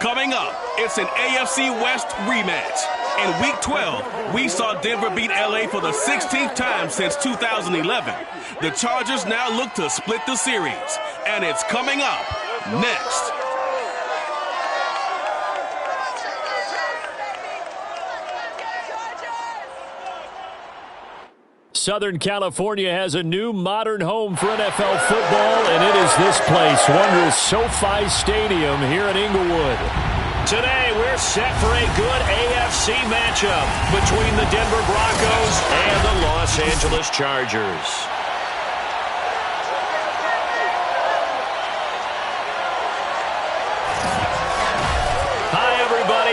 Coming up, it's an AFC West rematch. In Week 12, we saw Denver beat LA for the 16th time since 2011. The Chargers now look to split the series, and it's coming up next. Southern California has a new modern home for NFL football, and it is this place, wondrous SoFi Stadium here in Inglewood. Today, we're set for a good AFC matchup between the Denver Broncos and the Los Angeles Chargers.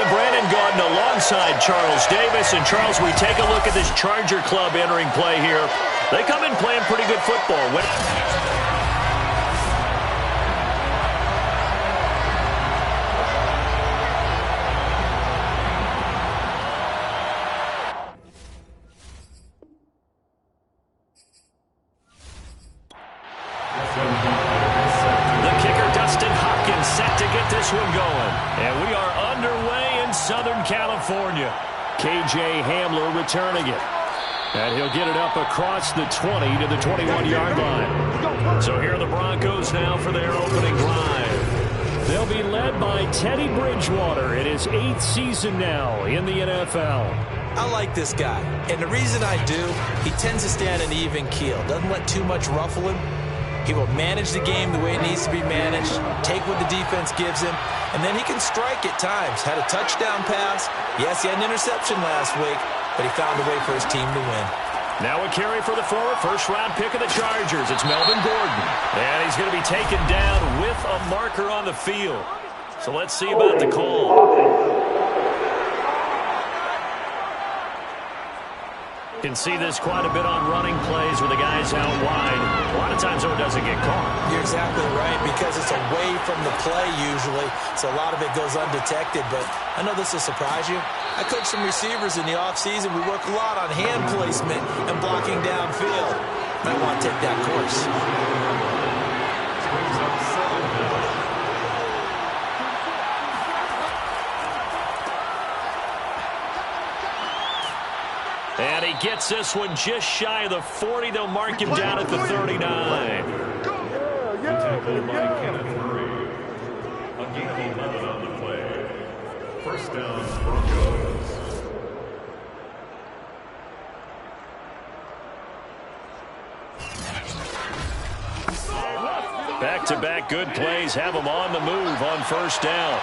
Brandon Gaudin alongside Charles Davis. And Charles, we take a look at this Charger club entering play here. They come in playing pretty good football. The kicker, Dustin Hopkins, set to get this one going. And we are underway in Southern California. KJ Hamler returning it. And he'll get it up across the 20 to the 21-yard line. So here are the Broncos now for their opening drive. They'll be led by Teddy Bridgewater in his 8th season now in the NFL. I like this guy. And the reason I do, he tends to stand an even keel. Doesn't let too much ruffle him. He will manage the game the way it needs to be managed, take what the defense gives him, and then he can strike at times. Had a touchdown pass. Yes, he had an interception last week, but he found a way for his team to win. Now a carry for the former first-round pick of the Chargers. It's Melvin Gordon. And he's going to be taken down with a marker on the field. So let's see about the call. Can see this quite a bit on running plays with the guys out wide. A lot of times, though, it doesn't get caught. You're exactly right, because it's away from the play usually, so a lot of it goes undetected. But I know this will surprise you. I coach some receivers in the offseason. We work a lot on hand placement and blocking downfield. Might want to take that course. And he gets this one just shy of the 40. They'll mark him down at the 39. Tackled by Kenneth Murray. A gain of 11 on the play. First down, Broncos. Back-to-back good plays have him on the move on first down.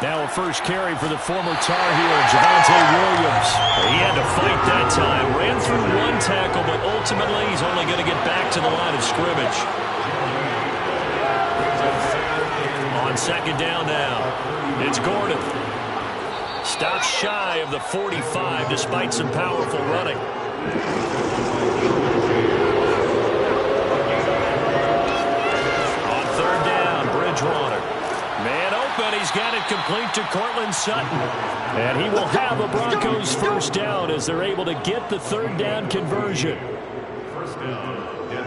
Now a first carry for the former Tar Heel, Javonte Williams. He had to fight that time. Ran through one tackle, but ultimately he's only going to get back to the line of scrimmage. On second down now, it's Gordon. Stops shy of the 45 despite some powerful running. On third down, Bridgewater. Man open, he's got it complete to Cortland Sutton. And he will have a Broncos first down as they're able to get the third down conversion.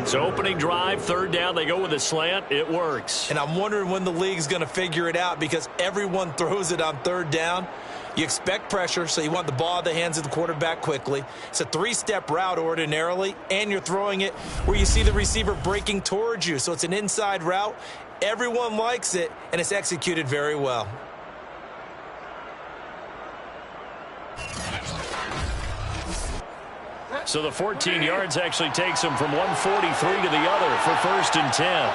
So opening drive, third down, they go with a slant. It works. And I'm wondering when the league's going to figure it out, because everyone throws it on third down. You expect pressure, so you want the ball in the hands of the quarterback quickly. It's a three-step route ordinarily, and you're throwing it where you see the receiver breaking towards you. So it's an inside route. Everyone likes it, and it's executed very well. So the 14 yards actually takes him from 143 to the other for first and 10.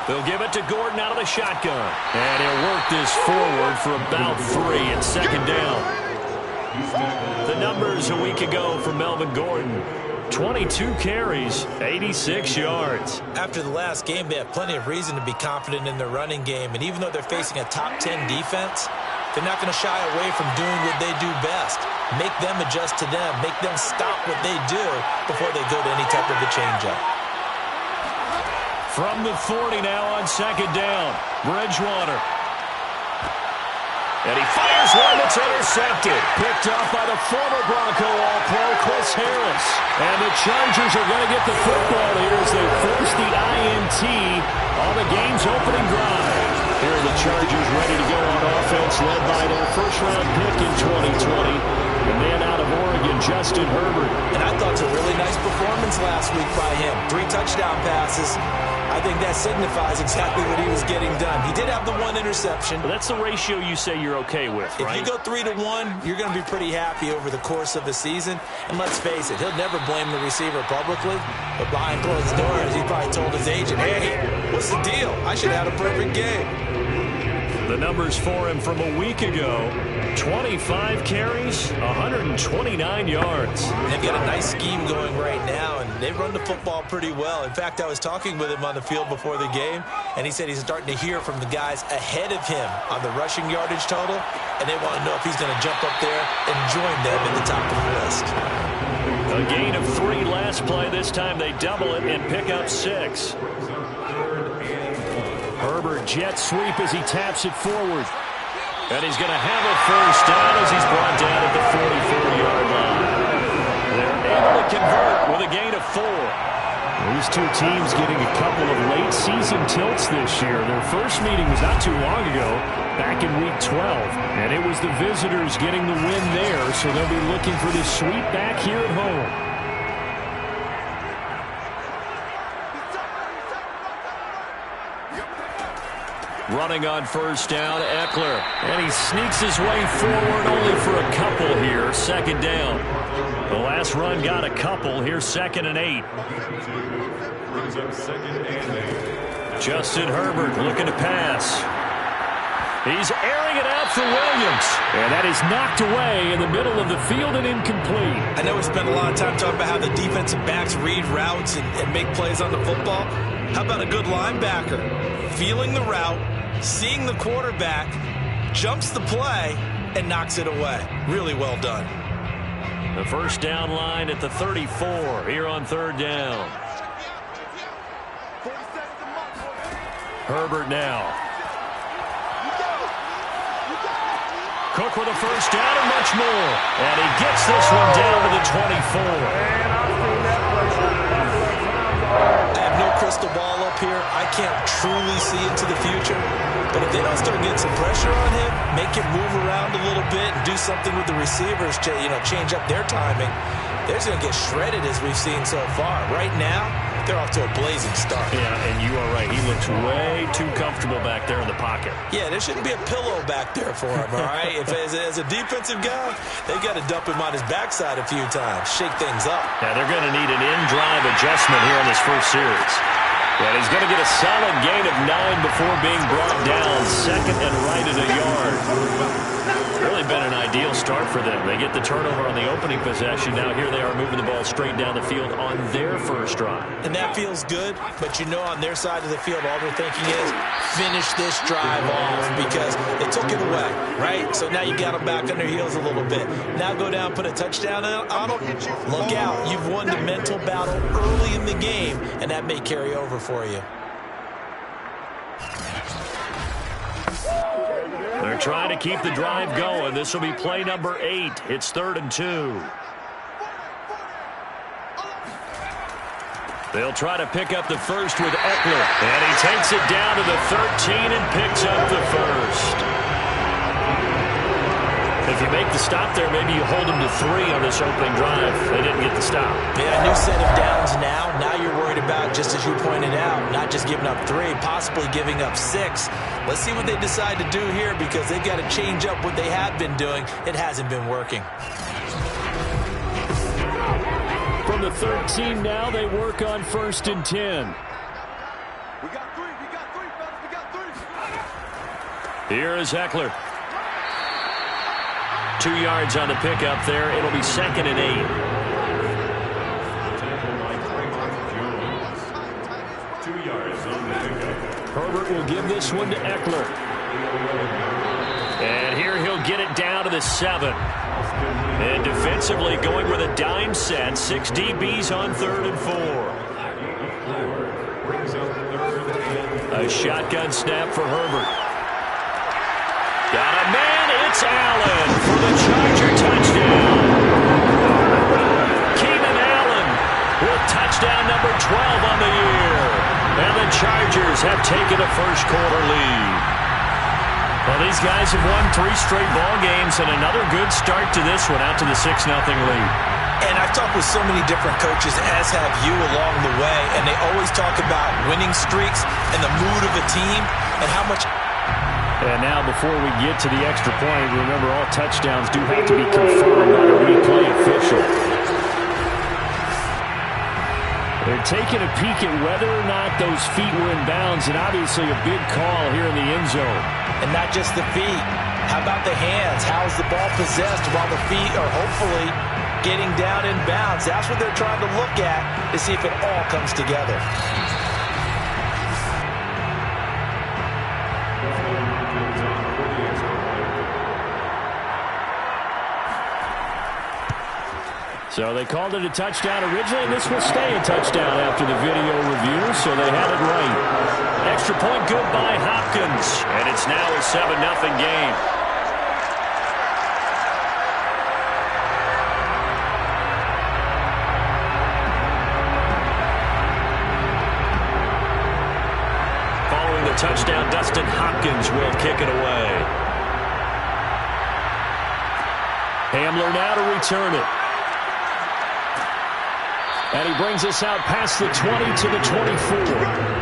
They'll give it to Gordon out of the shotgun. And he'll work this forward for about 3 and second down. The numbers a week ago for Melvin Gordon. 22 carries, 86 yards. After the last game, they have plenty of reason to be confident in their running game. And even though they're facing a top 10 defense, they're not going to shy away from doing what they do best. Make them adjust to them. Make them stop what they do before they go to any type of a changeup. From the 40 now on second down, Bridgewater. And he fires one that's intercepted. Picked up by the former Bronco All-Pro, Chris Harris. And the Chargers are going to get the football here as they force the INT on the game's opening drive. Here are the Chargers ready to go on offense, led by their first-round pick in 2020, the man out of Oregon, Justin Herbert. And I thought it was a really nice performance last week by him. 3 touchdown passes. I think that signifies exactly what he was getting done. He did have the 1 interception. But that's the ratio you say you're okay with, right? If you go 3-1, you're going to be pretty happy over the course of the season. And let's face it, he'll never blame the receiver publicly. But behind closed doors, he probably told his agent, hey, what's the deal? I should have had a perfect game. The numbers for him from a week ago: 25 carries, 129 yards. They've got a nice scheme going right now, and they run the football pretty well. In fact, I was talking with him on the field before the game, and he said he's starting to hear from the guys ahead of him on the rushing yardage total, and they want to know if he's going to jump up there and join them in the top of the list. A gain of 3 last play. This time they double it and pick up 6. Herbert jet sweep as he taps it forward. And he's going to have a first down as he's brought down at the 44-yard line. They're able to convert with a gain of 4. These two teams getting a couple of late season tilts this year. Their first meeting was not too long ago, back in week 12. And it was the visitors getting the win there, so they'll be looking for this sweep back here at home. Running on first down, Eckler. And he sneaks his way forward only for a couple here. Second down. The last run got a couple. Here's 2nd and 8. Justin Herbert looking to pass. He's airing it out for Williams. And that is knocked away in the middle of the field and incomplete. I know we spent a lot of time talking about how the defensive backs read routes and make plays on the football. How about a good linebacker feeling the route, seeing the quarterback, jumps the play, and knocks it away? Really well done. The first down line at the 34 here on 3rd down. Herbert now. Cook with a first down and much more. And he gets this one down to the 24. I have no crystal ball up here. I can't truly see into the future. But if they don't start getting some pressure on him, make him move around a little bit and do something with the receivers to, change up their timing, they're going to get shredded as we've seen so far. Right now, they're off to a blazing start. Yeah, and you are right. He looks way too comfortable back there in the pocket. Yeah, there shouldn't be a pillow back there for him, all right? If as a defensive guy, they've got to dump him on his backside a few times, shake things up. Yeah, they're going to need an in-drive adjustment here in this first series. And he's going to get a solid gain of 9 before being brought down, 2nd and right at a yard. Really been an ideal start for them. They get the turnover on the opening possession. Now here they are moving the ball straight down the field on their first drive. And that feels good, but on their side of the field, all they're thinking is finish this drive off because they took it away, right? So now you got them back on their heels a little bit. Now go down, put a touchdown on them. Look out. You've won the mental battle early in the game, and that may carry over for you. They're trying to keep the drive going. This will be play number 8. It's 3rd and 2. They'll try to pick up the first with Eckler. And he takes it down to the 13 and picks up the first. If you make the stop there, maybe you hold them to 3 on this opening drive. They didn't get the stop. Yeah, new set of downs now. Now you're worried about, just as you pointed out, not just giving up 3, possibly giving up 6. Let's see what they decide to do here because they've got to change up what they have been doing. It hasn't been working. From the 13 now, they work on 1st and 10. We got 3, fellas, we got 3. Here is Eckler. 2 yards on the pickup there. It'll be 2nd and 8. Herbert will give this one to Eckler. And here he'll get it down to the 7. And defensively going with a dime set. 6 DBs on 3rd and 4. A shotgun snap for Herbert. Got a man. It's Allen for the Charger touchdown. Chargers have taken a first-quarter lead. Well, these guys have won 3 straight ball games and another good start to this one, out to the 6-0 lead. And I've talked with so many different coaches, as have you along the way, and they always talk about winning streaks and the mood of a team and how much... And now before we get to the extra point, remember all touchdowns do have to be confirmed by a replay official. They're taking a peek at whether or not those feet were in bounds, and obviously a big call here in the end zone. And not just the feet. How about the hands? How's the ball possessed while the feet are hopefully getting down in bounds? That's what they're trying to look at to see if it all comes together. So they called it a touchdown originally, and this will stay a touchdown after the video review, so they had it right. Extra point good by Hopkins, and it's now a 7-0 game. Following the touchdown, Dustin Hopkins will kick it away. Hamler now to return it. And he brings us out past the 20 to the 24.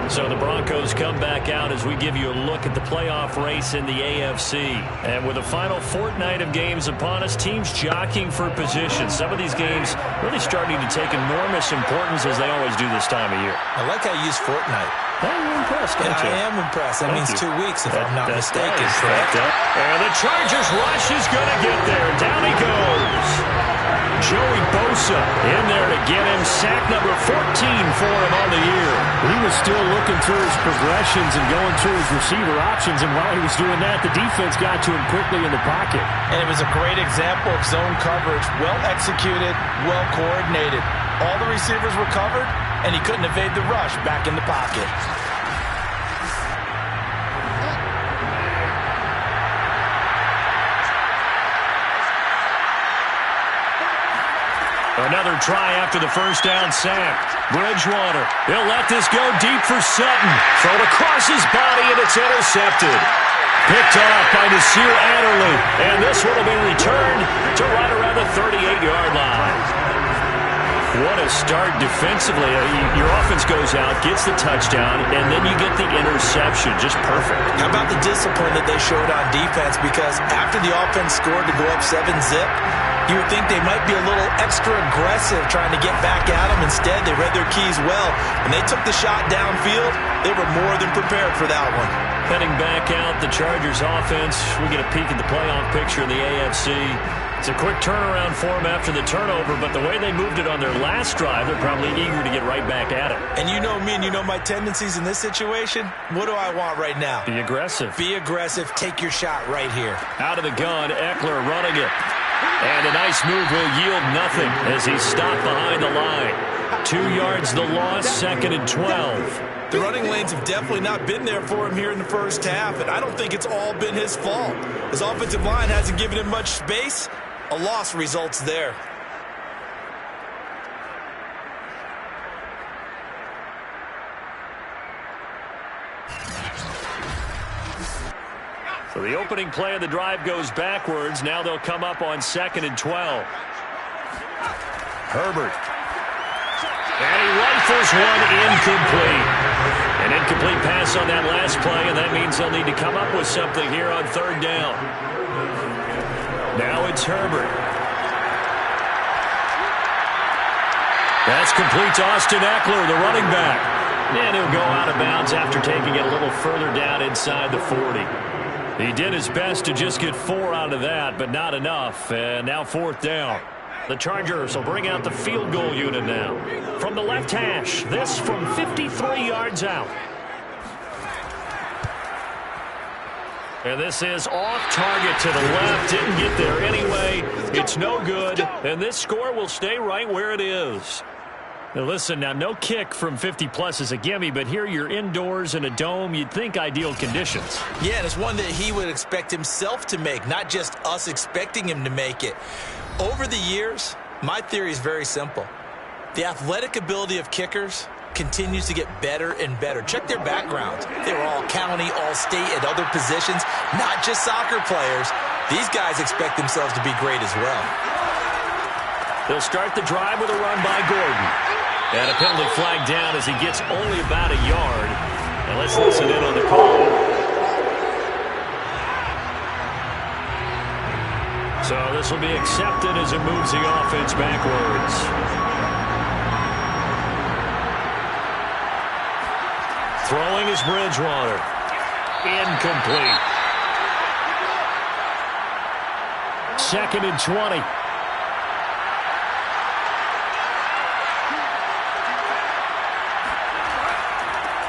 So the Broncos come back out as we give you a look at the playoff race in the AFC. And with the final fortnight of games upon us, teams jockeying for position. Some of these games really starting to take enormous importance as they always do this time of year. I like how you use fortnight. You're impressed, aren't you? I am impressed. That means 2 weeks, if I'm not mistaken. Correct. And the Chargers rush is going to get there. Down he goes. Joey Bosa in there to get him. Sack number 14 for him on the year. He was still looking through his progressions and going through his receiver options, and while he was doing that, the defense got to him quickly in the pocket. And it was a great example of zone coverage. Well executed, well coordinated. All the receivers were covered, and he couldn't evade the rush back in the pocket. Another try after the first down sack. Bridgewater, he'll let this go deep for Sutton. Thrown across his body, and it's intercepted. Picked off by Nasir Adderley. And this one will be returned to right around the 38-yard line. What a start defensively. Your offense goes out, gets the touchdown, and then you get the interception. Just perfect. How about the discipline that they showed on defense? Because after the offense scored to go up 7-0, you would think they might be a little extra aggressive trying to get back at them. Instead, they read their keys well. When they took the shot downfield, they were more than prepared for that one. Heading back out, the Chargers offense. We get a peek at the playoff picture in the AFC. It's a quick turnaround for them after the turnover, but the way they moved it on their last drive, they're probably eager to get right back at it. And you know me and you know my tendencies in this situation. What do I want right now? Be aggressive. Be aggressive. Take your shot right here. Out of the gun, Eckler running it. And a nice move will yield nothing as he's stopped behind the line. 2 yards the loss, 2nd and 12. The running lanes have definitely not been there for him here in the first half, and I don't think it's all been his fault. His offensive line hasn't given him much space. A loss results there. So the opening play of the drive goes backwards. Now they'll come up on 2nd and 12. Herbert. And he rifles one incomplete. An incomplete pass on that last play, and that means they'll need to come up with something here on 3rd down. Now it's Herbert. That's complete to Austin Eckler, the running back. And he'll go out of bounds after taking it a little further down inside the 40. He did his best to just get 4 out of that, but not enough. And now 4th down. The Chargers will bring out the field goal unit now. From the left hash, this from 53 yards out. And this is off target to the left. Didn't get there anyway. It's no good. And this score will stay right where it is. Now listen, now no kick from 50-plus is a gimme, but here you're indoors in a dome. You'd think ideal conditions. Yeah, and it's one that he would expect himself to make, not just us expecting him to make it. Over the years, My theory is very simple. The athletic ability of kickers continues to get better and better. Check their backgrounds. They were all county, all state, at other positions, not just soccer players. These guys expect themselves to be great as well. They'll start the drive with a run by Gordon. And a penalty flag down as he gets only about a yard. And let's listen in on the call. So this will be accepted as it moves the offense backwards. Throwing is Bridgewater. Incomplete. 2nd and 20.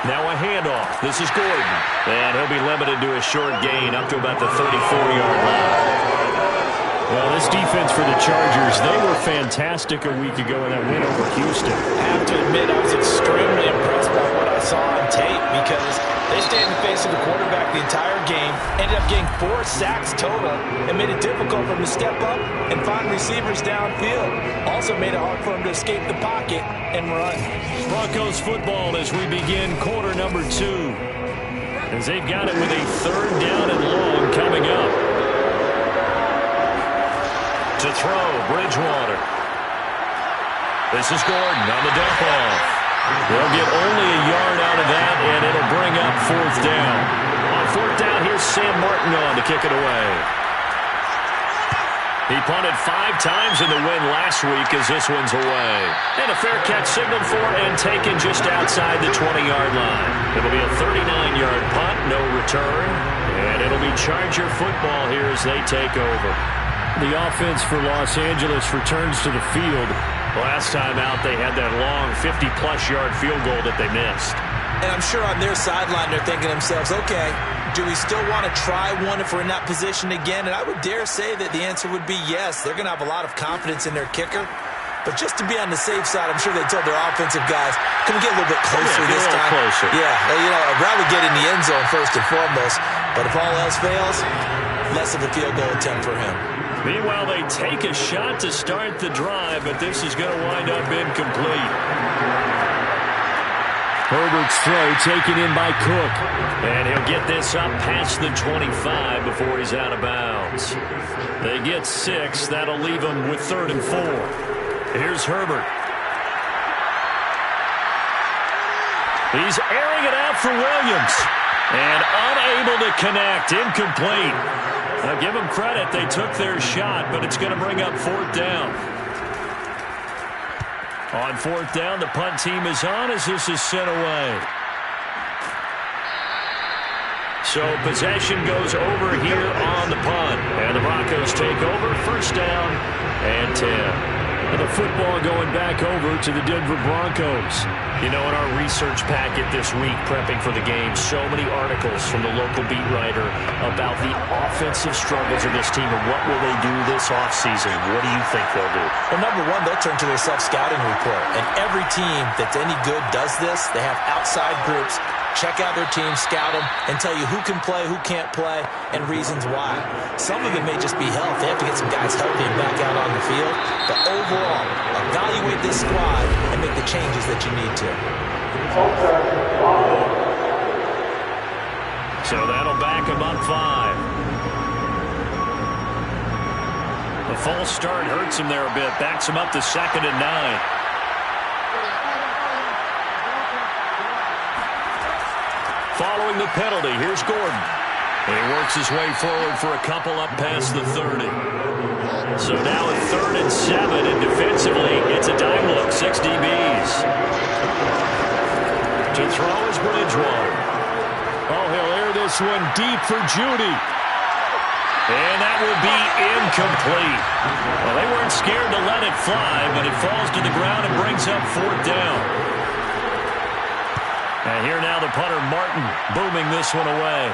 Now a handoff. This is Gordon. And he'll be limited to a short gain up to about the 34-yard line. Well, this defense for the Chargers, they were fantastic a week ago in that win over Houston. I have to admit, I was extremely impressed by what I saw on tape because they stayed in the face of the quarterback the entire game, ended up getting 4 sacks total, and made it difficult for him to step up and find receivers downfield. Also made it hard for him to escape the pocket and run. Broncos football as we begin quarter number 2. As they've got it with a 3rd down and long coming up. To throw, Bridgewater. This is Gordon on the dump off. They'll get only a yard out of that, and it'll bring up 4th down. On 4th down, here's Sam Martin on to kick it away. He punted 5 times in the win last week as this one's away. And a fair catch signaled for and taken just outside the 20-yard line. It'll be a 39-yard punt, no return. And it'll be Charger football here as they take over. The offense for Los Angeles returns to the field. Last time out, they had that long 50-plus yard field goal that they missed. And I'm sure on their sideline they're thinking to themselves, okay, do we still want to try one if we're in that position again? And I would dare say that the answer would be yes. They're going to have a lot of confidence in their kicker. But just to be on the safe side, I'm sure they told their offensive guys, can we get a little bit closer this time? Closer. Yeah, you know, I'd rather get in the end zone first and foremost. But if all else fails, less of a field goal attempt for him. Meanwhile, they take a shot to start the drive, but this is going to wind up incomplete. Herbert's throw taken in by Cook. And he'll get this up past the 25 before he's out of bounds. They get 6. That'll leave them with 3rd and 4. Here's Herbert. He's airing it out for Williams. And unable to connect. Incomplete. Now give them credit. They took their shot, but it's going to bring up 4th down. On 4th down, the punt team is on as this is sent away. So possession goes over here on the punt. And the Broncos take over. 1st down and 10. And the football going back over to the Denver Broncos. You know, in our research packet this week, prepping for the game, so many articles from the local beat writer about the offensive struggles of this team and what will they do this offseason. What do you think they'll do? Well, number one, they'll turn to their self-scouting report. And every team that's any good does this. They have outside groups. Check out their team, scout them, and tell you who can play, who can't play, and reasons why. Some of it may just be health. They have to get some guys healthy and back out on the field. But overall, evaluate this squad and make the changes that you need to. So that'll back them up 5. The false start hurts him there a bit. Backs him up to 2nd and 9. Following the penalty, here's Gordon. And he works his way forward for a couple up past the 30. So now at 3rd and 7, and defensively, it's a dime look, 6 DBs. To throw is Bridgewater. Oh, he'll air this one deep for Judy. And that will be incomplete. Well, they weren't scared to let it fly, but it falls to the ground and brings up 4th down. And here now the punter, Martin, booming this one away.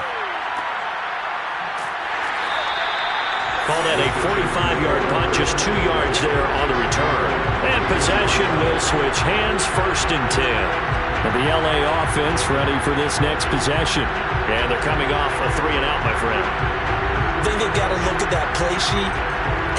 Call that a 45-yard punt, just 2 yards there on the return. And possession will switch hands, 1st and 10. And the L.A. offense ready for this next possession. And they're coming off a 3-and-out, my friend. I think they've got to look at that play sheet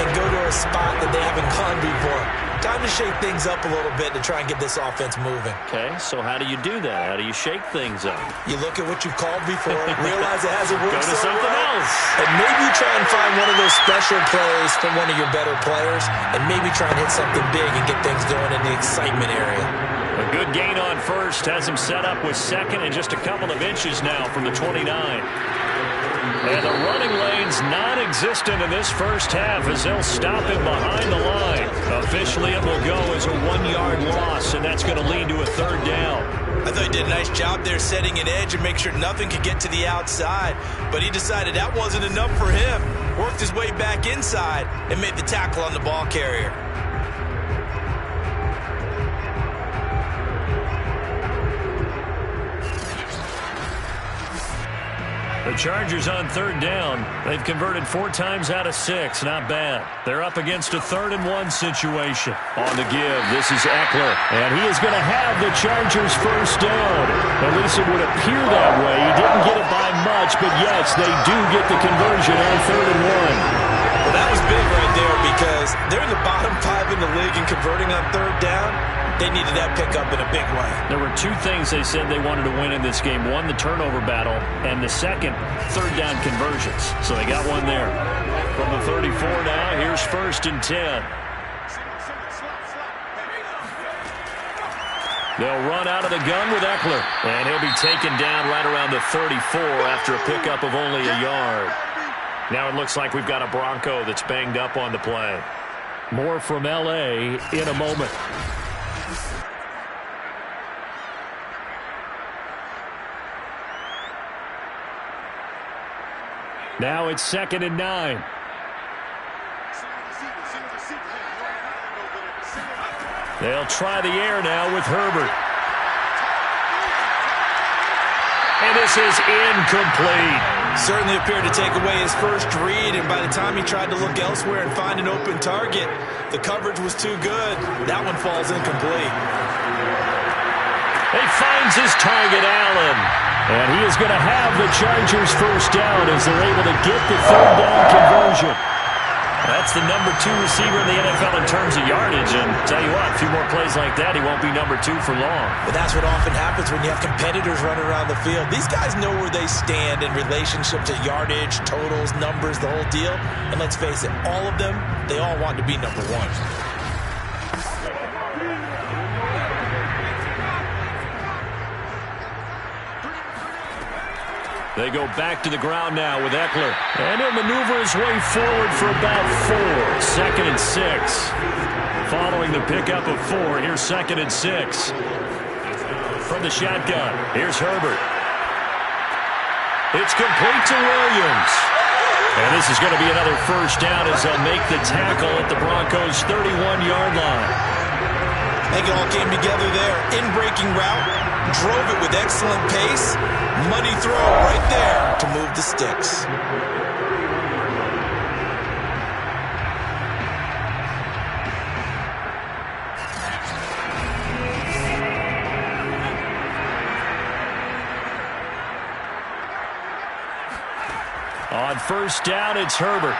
and go to a spot that they haven't gone before. Time to shake things up a little bit to try and get this offense moving. Okay, so how do you do that? How do you shake things up? You look at what you called before, realize it hasn't worked Go to so something well, else. and maybe try and find one of those special plays from one of your better players, and maybe try and hit something big and get things going in the excitement area. A good gain on first has him set up with second and just a couple of inches now from the 29. And the running lane's non-existent in this first half as they'll stop him behind the line. Officially, it will go as a 1-yard loss, and that's going to lead to a third down. I thought he did a nice job there setting an edge and make sure nothing could get to the outside. But he decided that wasn't enough for him. Worked his way back inside and made the tackle on the ball carrier. The Chargers on third down. They've converted 4 times out of 6. Not bad. They're up against a 3rd and 1 situation. On the give, this is Eckler. And he is going to have the Chargers first down. At least it would appear that way. He didn't get it by much, but yes, they do get the conversion on 3rd and 1. Well, that was big right there because they're in the bottom 5 in the league and converting on third down. They needed that pickup in a big way. There were 2 things they said they wanted to win in this game. One, the turnover battle, and the second, third down conversions. So they got one there. From the 34 now, here's 1st and 10. They'll run out of the gun with Eckler. And he'll be taken down right around the 34 after a pickup of only a yard. Now it looks like we've got a Bronco that's banged up on the play. More from L.A. in a moment. Now it's 2nd and 9. They'll try the air now with Herbert. And this is incomplete. Certainly appeared to take away his first read, and by the time he tried to look elsewhere and find an open target, the coverage was too good. That one falls incomplete. He finds his target, Allen. And he is going to have the Chargers first down as they're able to get the third down conversion. That's the number 2 receiver in the NFL in terms of yardage. And tell you what, a few more plays like that, he won't be number 2 for long. But that's what often happens when you have competitors running around the field. These guys know where they stand in relationship to yardage, totals, numbers, the whole deal. And let's face it, all of them, they all want to be number 1. They go back to the ground now with Eckler. And he'll maneuver his way forward for about 4. 2nd and 6. Following the pickup of 4, here's 2nd and 6. From the shotgun, here's Herbert. It's complete to Williams. And this is going to be another first down as they'll make the tackle at the Broncos' 31-yard line. I think it all came together there. In-breaking route. Drove it with excellent pace. Money throw right there to move the sticks. On first down, it's Herbert.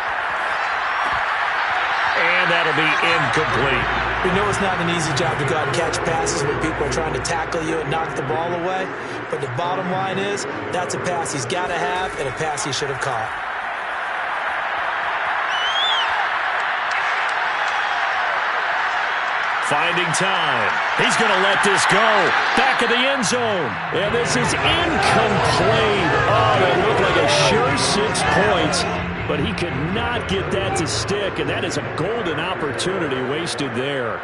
And that'll be incomplete. We know it's not an easy job to go out and catch passes when people are trying to tackle you and knock the ball away. But the bottom line is, that's a pass he's got to have and a pass he should have caught. Finding time. He's going to let this go. Back of the end zone. And this is incomplete. Oh, that looked like a sure 6 points. But he could not get that to stick, and that is a golden opportunity wasted there.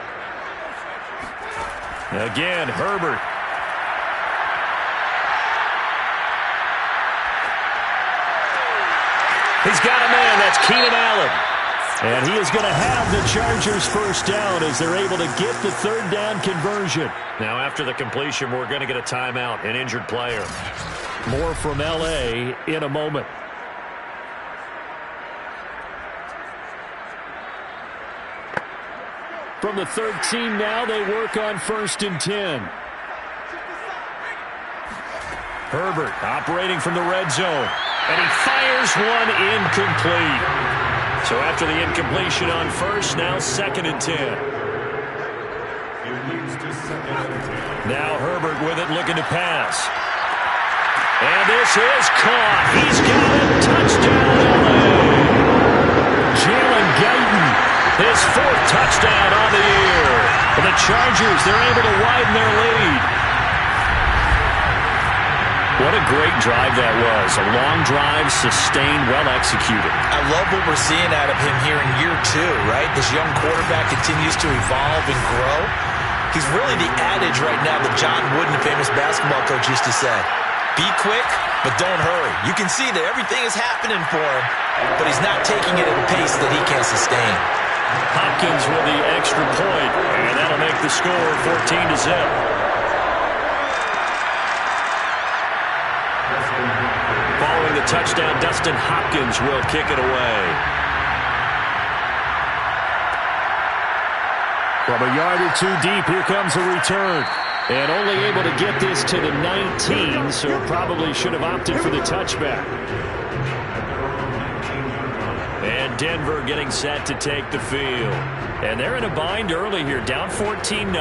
Again, Herbert. He's got a man. That's Keenan Allen. And he is going to have the Chargers first down as they're able to get the third down conversion. Now, after the completion, we're going to get a timeout, an injured player. More from L.A. in a moment. From the 13 now, they work on 1st and 10. Herbert operating from the red zone. And he fires one incomplete. So after the incompletion on first, now 2nd and 10. Now Herbert with it, looking to pass. And this is caught. He's got it. Touchdown, LA. Jalen Guyton, his 4th touchdown on the year. And the Chargers, they're able to widen their lead. What a great drive that was. A long drive, sustained, well executed. I love what we're seeing out of him here in year 2, right? This young quarterback continues to evolve and grow. He's really the adage right now that John Wooden, the famous basketball coach, used to say. Be quick, but don't hurry. You can see that everything is happening for him, but he's not taking it at a pace that he can't sustain. Hopkins with the extra point, and that'll make the score 14-0. Following the touchdown, Dustin Hopkins will kick it away. From a yard or 2 deep, here comes a return. And only able to get this to the 19, so probably should have opted for the touchback. And Denver getting set to take the field. And they're in a bind early here, down 14-0.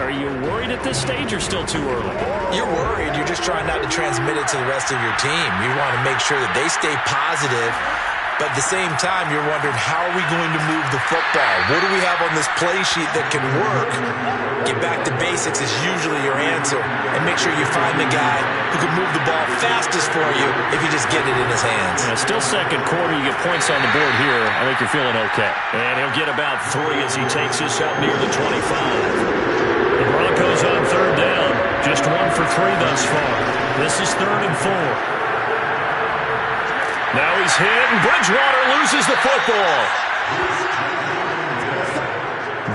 Are you worried at this stage or still too early? You're worried. You're just trying not to transmit it to the rest of your team. You want to make sure that they stay positive. But at the same time, you're wondering, how are we going to move the football? What do we have on this play sheet that can work? Get back to basics is usually your answer. And make sure you find the guy who can move the ball fastest for you if you just get it in his hands. Yeah, still second quarter. You get points on the board here. I think you're feeling okay. And he'll get about 3 as he takes this up near the 25. The Broncos on 3rd down. Just 1 for 3 thus far. This is 3rd and 4. Now he's hit, and Bridgewater loses the football.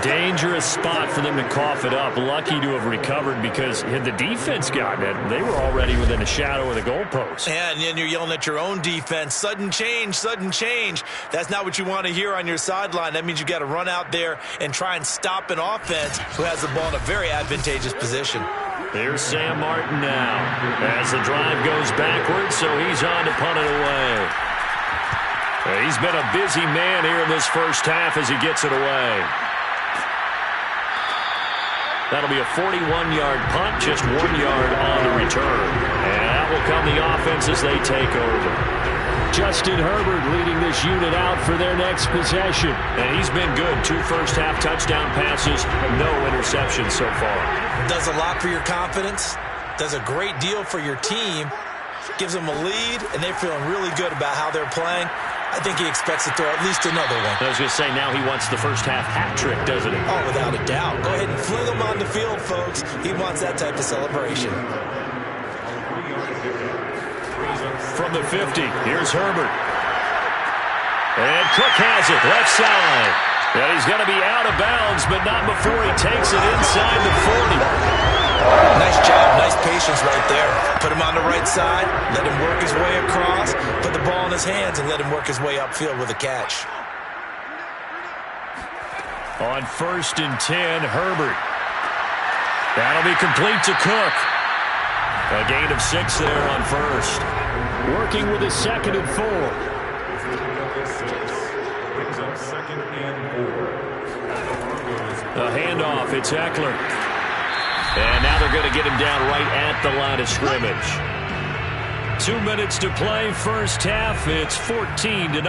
Dangerous spot for them to cough it up. Lucky to have recovered because had the defense gotten it, they were already within a shadow of the goalpost. Yeah, and then you're yelling at your own defense. Sudden change, sudden change. That's not what you want to hear on your sideline. That means you've got to run out there and try and stop an offense who has the ball in a very advantageous position. Here's Sam Martin now as the drive goes backwards, so he's on to punt it away. He's been a busy man here in this first half as he gets it away. That'll be a 41-yard punt, just 1 yard on the return. And that will come the offense as they take over. Justin Herbert leading this unit out for their next possession. And he's been good. 2 first-half touchdown passes, no interceptions so far. Does a lot for your confidence. Does a great deal for your team. Gives them a lead, and they're feeling really good about how they're playing. I think he expects to throw at least another one. I was going to say, now he wants the first-half hat trick, doesn't he? Oh, without a doubt. Go ahead and fling him on the field, folks. He wants that type of celebration. From the 50, here's Herbert. And Cook has it, left side. And he's going to be out of bounds, but not before he takes it inside the 40. Nice job, nice patience right there. Put him on the right side, let him work his way across, put the ball in his hands, and let him work his way upfield with a catch. On 1st and 10, Herbert. That'll be complete to Cook. A gain of 6 there on 1st. Working with a 2nd and 4. A handoff, it's Eckler. And now they're going to get him down right at the line of scrimmage. 2 minutes to play, first half. It's 14-0.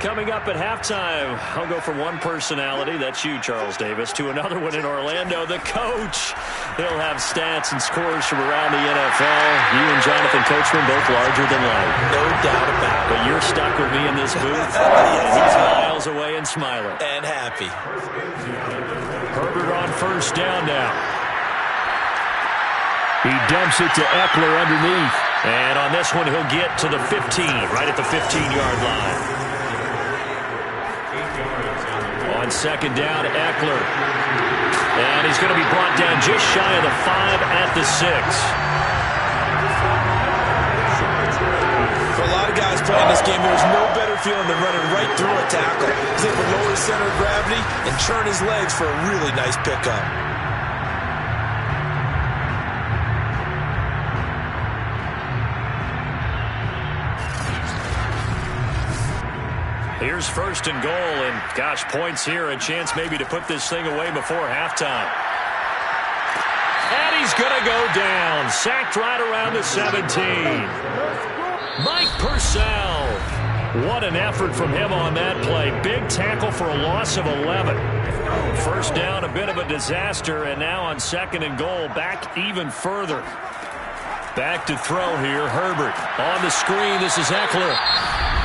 Coming up at halftime, I'll go from one personality, that's you, Charles Davis, to another one in Orlando, the coach. He'll have stats and scores from around the NFL. You and Jonathan Coachman both larger than life. No doubt about it. But you're stuck with me in this booth. He's miles away and smiling. And happy. Herbert on 1st down now. He dumps it to Eckler underneath. And on this one, he'll get to the 15, right at the 15-yard line. On 2nd down, Eckler. And he's going to be brought down just shy of the 5 at the 6. For a lot of guys playing this game, there's no better feeling than running right through a tackle. He's able to lower his center of gravity and turn his legs for a really nice pickup. Here's first and goal, and gosh, points here, a chance maybe to put this thing away before halftime. And he's going to go down, sacked right around the 17. Mike Purcell. What an effort from him on that play. Big tackle for a loss of 11. First down, a bit of a disaster, and now on second and goal, back even further. Back to throw here, Herbert. On the screen, this is Eckler.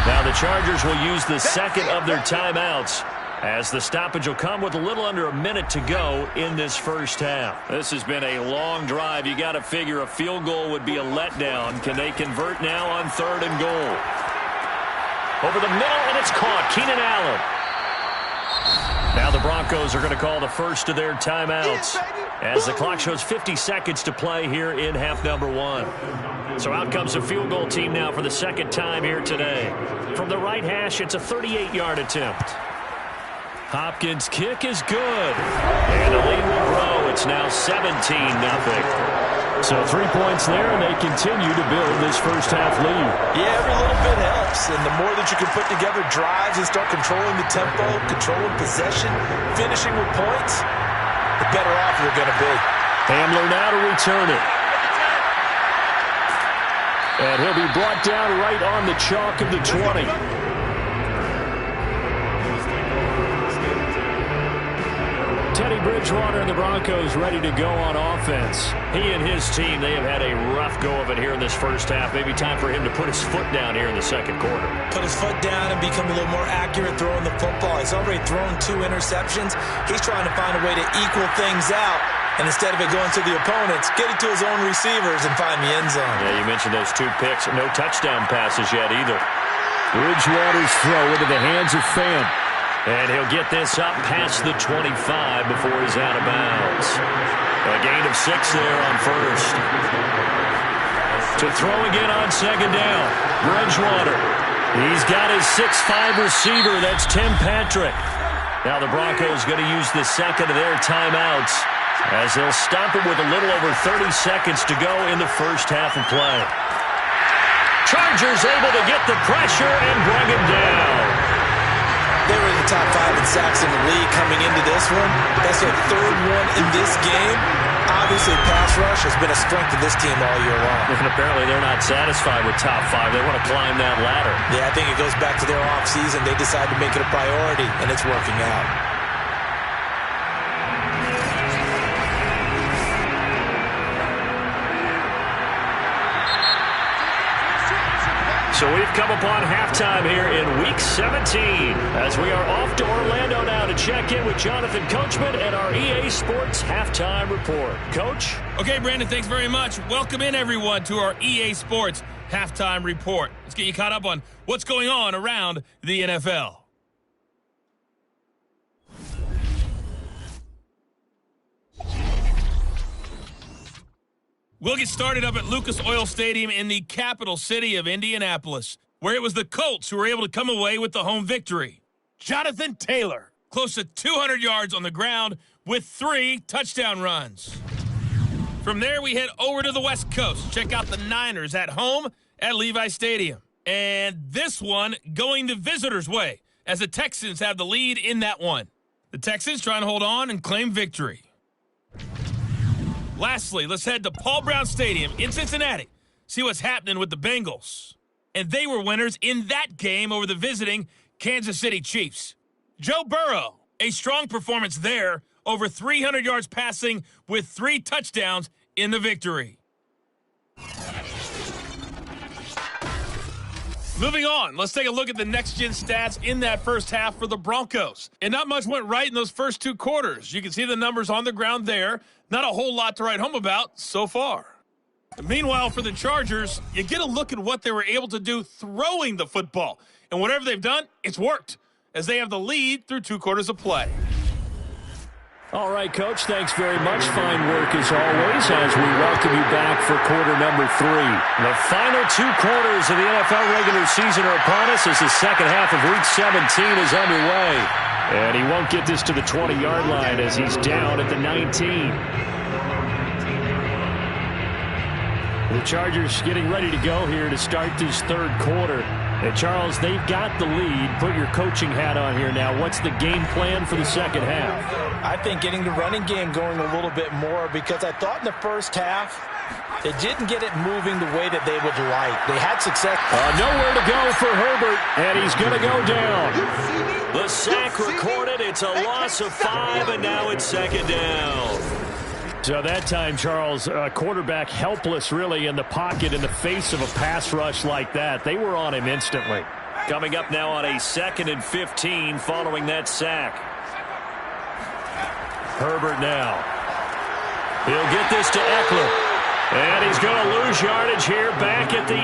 Now the Chargers will use the second of their timeouts, as the stoppage will come with a little under a minute to go in this first half. This has been a long drive. You got to figure a field goal would be a letdown. Can they convert now on third and goal? Over the middle, and it's caught. Keenan Allen. Now the Broncos are going to call the first of their timeouts, as the clock shows 50 seconds to play here in half number 1. So out comes a field goal team now for the second time here today. From the right hash, it's a 38-yard attempt. Hopkins' kick is good. And the lead will grow. It's now 17-0. So 3 points there, and they continue to build this first half lead. Yeah, every little bit helps. And the more that you can put together drives and start controlling the tempo, controlling possession, finishing with points, the better off you're going to be. Hamler now to return it. And he'll be brought down right on the chalk of the 20. Teddy Bridgewater and the Broncos ready to go on offense. He and his team, they have had a rough go of it here in this first half. Maybe time for him to put his foot down here in the second quarter. Put his foot down and become a little more accurate throwing the football. He's already thrown 2 interceptions. He's trying to find a way to equal things out. And instead of it going to the opponents, get it to his own receivers and find the end zone. Yeah, you mentioned those 2 picks. No touchdown passes yet either. Bridgewater's throw into the hands of Fan. And he'll get this up past the 25 before he's out of bounds. A gain of 6 there on first. To throw again on second down. Bridgewater. He's got his 6'5 receiver. That's Tim Patrick. Now the Broncos going to use the second of their timeouts, as they'll stop it with a little over 30 seconds to go in the first half of play. Chargers able to get the pressure and bring him down. They were in the top 5 in sacks in the league coming into this one. That's their 3rd one in this game. Obviously, pass rush has been a strength of this team all year long. And apparently they're not satisfied with top 5. They want to climb that ladder. Yeah, I think it goes back to their offseason. They decided to make it a priority, and it's working out. So we've come upon halftime here in Week 17, as we are off to Orlando now to check in with Jonathan Coachman and our EA Sports Halftime Report. Coach? Okay, Brandon, thanks very much. Welcome in, everyone, to our EA Sports Halftime Report. Let's get you caught up on what's going on around the NFL. We'll get started up at Lucas Oil Stadium in the capital city of Indianapolis, where it was the Colts who were able to come away with the home victory. Jonathan Taylor, close to 200 yards on the ground with 3 touchdown runs. From there, we head over to the West Coast. Check out the Niners at home at Levi Stadium. And this one going the visitors' way, as the Texans have the lead in that one. The Texans trying to hold on and claim victory. Lastly, let's head to Paul Brown Stadium in Cincinnati. See what's happening with the Bengals. And they were winners in that game over the visiting Kansas City Chiefs. Joe Burrow, a strong performance there, over 300 yards passing with 3 touchdowns in the victory. Moving on, let's take a look at the next-gen stats in that first half for the Broncos. And not much went right in those first 2 quarters. You can see the numbers on the ground there. Not a whole lot to write home about so far. Meanwhile, for the Chargers, you get a look at what they were able to do throwing the football. And whatever they've done, it's worked, as they have the lead through 2 quarters of play. All right, Coach, thanks very much. Fine work as always, as we welcome you back for quarter number 3. The final 2 quarters of the NFL regular season are upon us as the second half of Week 17 is underway. And he won't get this to the 20-yard line as he's down at the 19. The Chargers getting ready to go here to start this 3rd quarter. And Charles, they've got the lead. Put your coaching hat on here now. What's the game plan for the second half? I think getting the running game going a little bit more, because I thought in the first half they didn't get it moving the way that they would like. They had success. Nowhere to go for Herbert, and he's going to go down. The sack recorded. It's a loss of 5, and now it's second down. So that time, Charles, quarterback helpless really in the pocket in the face of a pass rush like that. They were on him instantly. Coming up now on a 2nd and 15 following that sack. Herbert now. He'll get this to Eckler. And he's going to lose yardage here back at the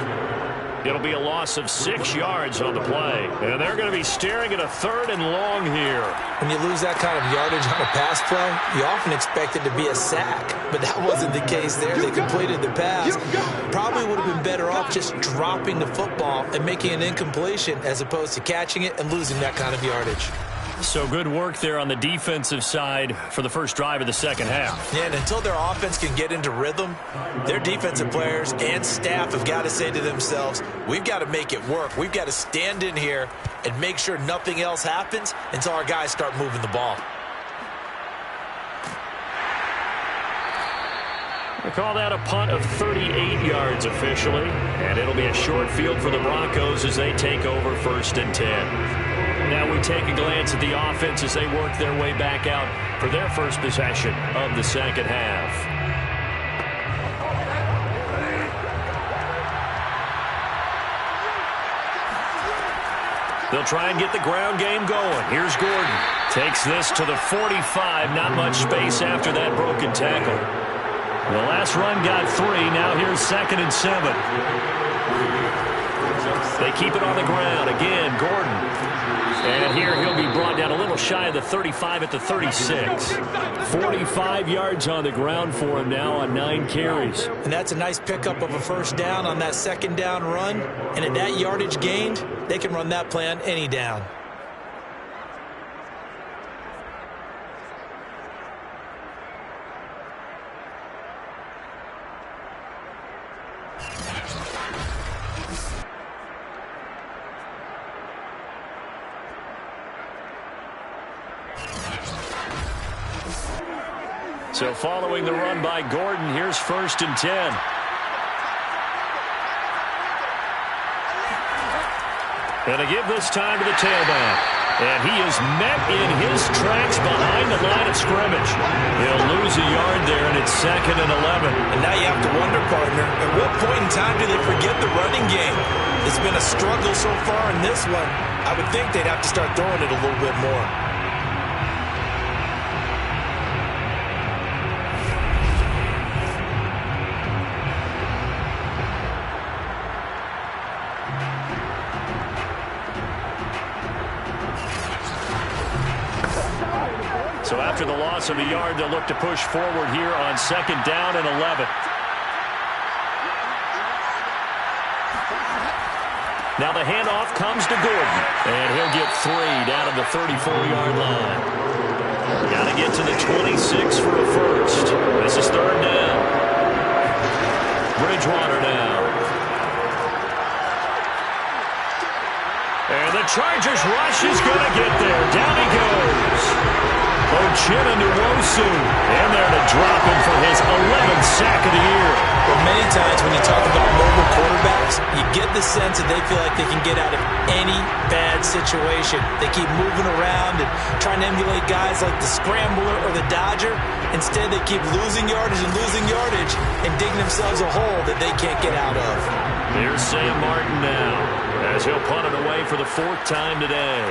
8. It'll be a loss of 6 yards on the play. And they're going to be staring at a 3rd and long here. When you lose that kind of yardage on a pass play, you often expect it to be a sack. But that wasn't the case there. They completed the pass. Probably would have been better off just dropping the football and making an incompletion as opposed to catching it and losing that kind of yardage. So good work there on the defensive side for the first drive of the second half. Yeah, and until their offense can get into rhythm, their defensive players and staff have got to say to themselves, we've got to make it work. We've got to stand in here and make sure nothing else happens until our guys start moving the ball. They call that a punt of 38 yards officially, and it'll be a short field for the Broncos as they take over 1st and 10. Now we take a glance at the offense as they work their way back out for their first possession of the second half. They'll try and get the ground game going. Here's Gordon. Takes this to the 45. Not much space after that broken tackle. The last run got 3. Now here's 2nd and 7. They keep it on the ground. Again, Gordon. And here he'll be brought down a little shy of the 35 at the 36. 45 yards on the ground for him now on 9 carries. And that's a nice pickup of a first down on that second down run. And at that yardage gained, they can run that play on any down. So following the run by Gordon, here's 1st and 10. And to give this time to the tailback. And he is met in his tracks behind the line of scrimmage. He'll lose a yard there, and it's 2nd and 11. And now you have to wonder, partner, at what point in time do they forget the running game? It's been a struggle so far in this one. I would think they'd have to start throwing it a little bit more. So after the loss of a yard, they'll look to push forward here on 2nd down and 11. Now the handoff comes to Gordon, and he'll get 3 down at the 34-yard line. Got to get to the 26 for a first. This is 3rd down. Bridgewater now. And the Chargers rush is going to get there. Down he goes. Uchenna Nwosu in there to drop him for his 11th sack of the year. Well, many times when you talk about mobile quarterbacks, you get the sense that they feel like they can get out of any bad situation. They keep moving around and trying to emulate guys like the Scrambler or the Dodger. Instead, they keep losing yardage and digging themselves a hole that they can't get out of. Here's Sam Martin now as he'll punt it away for the 4th time today.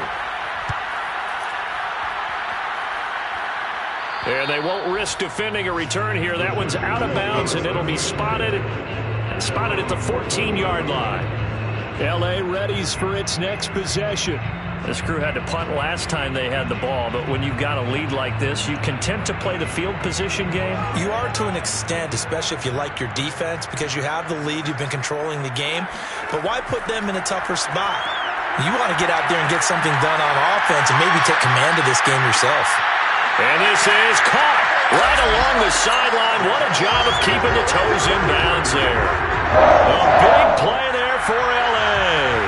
And they won't risk defending a return here. That one's out of bounds, and it'll be spotted at the 14-yard line. L.A. readies for its next possession. This crew had to punt last time they had the ball, but when you've got a lead like this, you content to play the field position game? You are to an extent, especially if you like your defense, because you have the lead, you've been controlling the game. But why put them in a tougher spot? You want to get out there and get something done on offense and maybe take command of this game yourself. And this is caught right along the sideline. What a job of keeping the toes in bounds there. A big play there for L.A.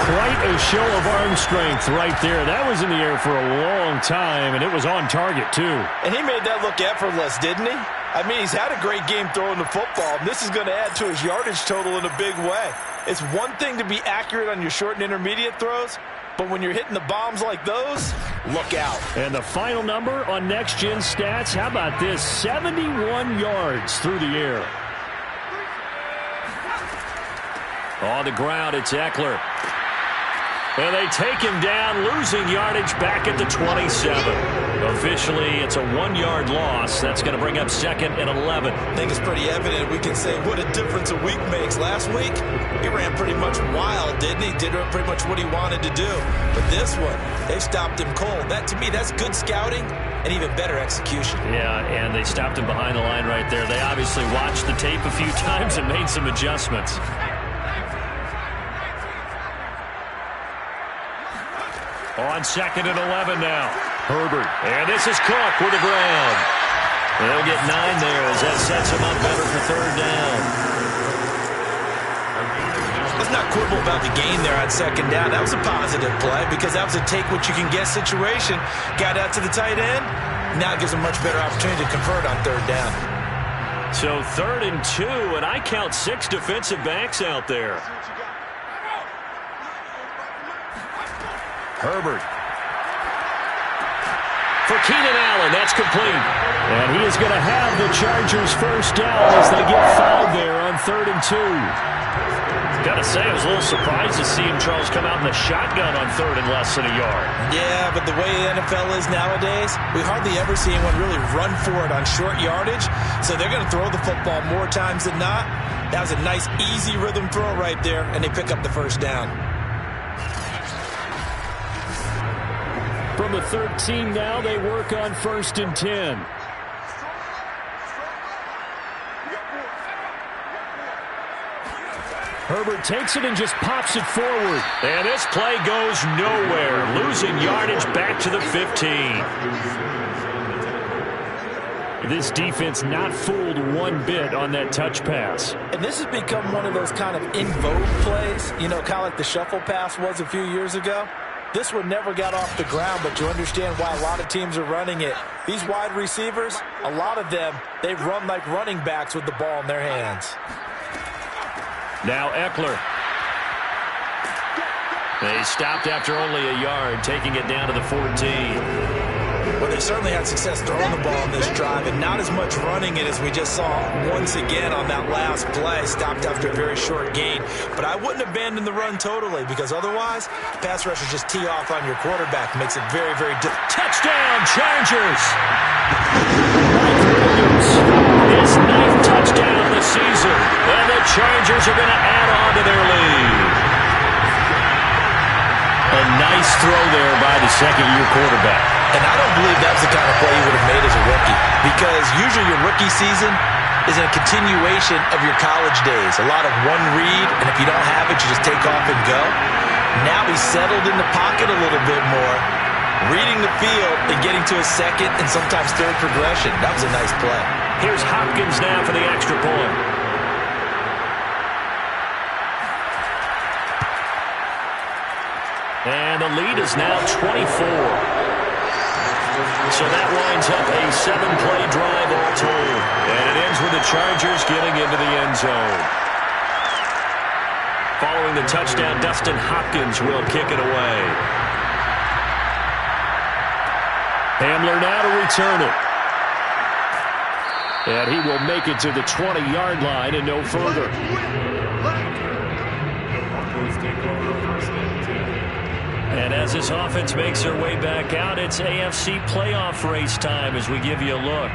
quite a show of arm strength right there. That was in the air for a long time, and it was on target, too. And he made that look effortless, didn't he? I mean, he's had a great game throwing the football, and this is going to add to his yardage total in a big way. It's one thing to be accurate on your short and intermediate throws, but when you're hitting the bombs like those, look out. And the final number on Next Gen Stats, how about this? 71 yards through the air. On the ground, it's Eckler. And they take him down, losing yardage back at the 27. Officially, it's a 1-yard loss. That's going to bring up 2nd and 11. I think it's pretty evident. We can say what a difference a week makes. Last week, he ran pretty much wild, didn't he? Did pretty much what he wanted to do. But this one, they stopped him cold. That, to me, that's good scouting and even better execution. Yeah, and they stopped him behind the line right there. They obviously watched the tape a few times and made some adjustments. On 2nd and 11 now. Herbert. And this is Cook with the ground. They'll get 9 there as that sets him up better for 3rd down. Let's not quibble about the gain there on 2nd down. That was a positive play because that was a take-what-you-can-get situation. Got out to the tight end. Now it gives him much better opportunity to convert on 3rd down. So 3rd and 2, and I count 6 defensive backs out there. Herbert. For Keenan Allen, that's complete. And he is going to have the Chargers first down as they get 5 there on 3rd and 2. Got to say, I was a little surprised to see him, Charles, come out in the shotgun on 3rd and less than a yard. Yeah, but the way the NFL is nowadays, we hardly ever see anyone really run for it on short yardage. So they're going to throw the football more times than not. That was a nice, easy rhythm throw right there, and they pick up the first down. From the 13 now, they work on 1st and 10. Herbert takes it and just pops it forward. And this play goes nowhere, losing yardage back to the 15. This defense not fooled one bit on that touch pass. And this has become one of those kind of in vogue plays, you know, kind of like the shuffle pass was a few years ago. This one never got off the ground, but you understand why a lot of teams are running it. These wide receivers, a lot of them, they run like running backs with the ball in their hands. Now Eckler. They stopped after only a yard, taking it down to the 14. Well, they certainly had success throwing the ball on this drive, and not as much running it as we just saw once again on that last play. Stopped after a very short gain. But I wouldn't abandon the run totally, because otherwise, pass rushers just tee off on your quarterback. Makes it very, very difficult. Touchdown, Chargers! Mike Williams, his 9th touchdown of the season. And the Chargers are going to add on to their lead. A nice throw there by the second-year quarterback. And I don't believe that was the kind of play he would have made as a rookie, because usually your rookie season is a continuation of your college days. A lot of one read, and if you don't have it, you just take off and go. Now he's settled in the pocket a little bit more, reading the field and getting to a second and sometimes third progression. That was a nice play. Here's Hopkins now for the extra point. And the lead is now 24. So that winds up a 7-play drive all told. And it ends with the Chargers getting into the end zone. Following the touchdown, Dustin Hopkins will kick it away. Hamler now to return it. And he will make it to the 20-yard line and no further. And as this offense makes their way back out, it's AFC playoff race time as we give you a look.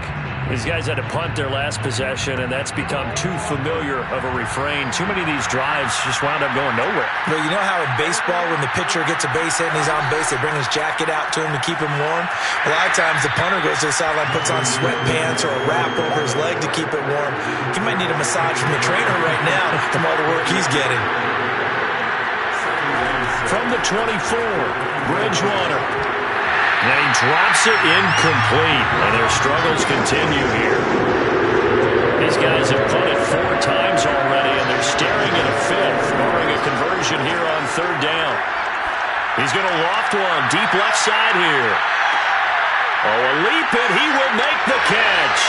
These guys had to punt their last possession, and that's become too familiar of a refrain. Too many of these drives just wound up going nowhere. Well, you know how in baseball, when the pitcher gets a base hit and he's on base, they bring his jacket out to him to keep him warm? A lot of times the punter goes to the sideline, puts on sweatpants or a wrap over his leg to keep it warm. He might need a massage from the trainer right now from all the work he's getting. From the 24, Bridgewater. And he drops it incomplete, and their struggles continue here. These guys have punted 4 times already, and they're staring at a 5th, barring a conversion here on 3rd down. He's going to loft one deep left side here. Oh, a leap, and he will make the catch.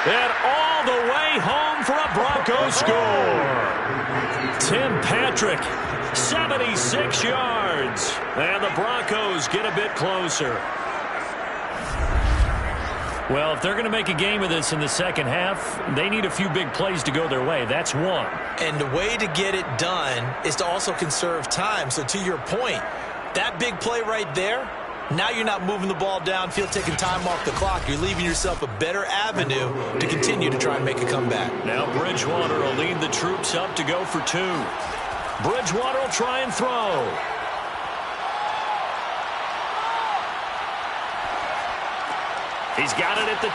And all the way home for a Broncos score. Tim Patrick, 76 yards. And the Broncos get a bit closer. Well, if they're going to make a game of this in the second half, they need a few big plays to go their way. That's one. And the way to get it done is to also conserve time. So to your point, that big play right there, now you're not moving the ball downfield, taking time off the clock. You're leaving yourself a better avenue to continue to try and make a comeback. Now Bridgewater will lead the troops up to go for 2. Bridgewater will try and throw. He's got it at the 2.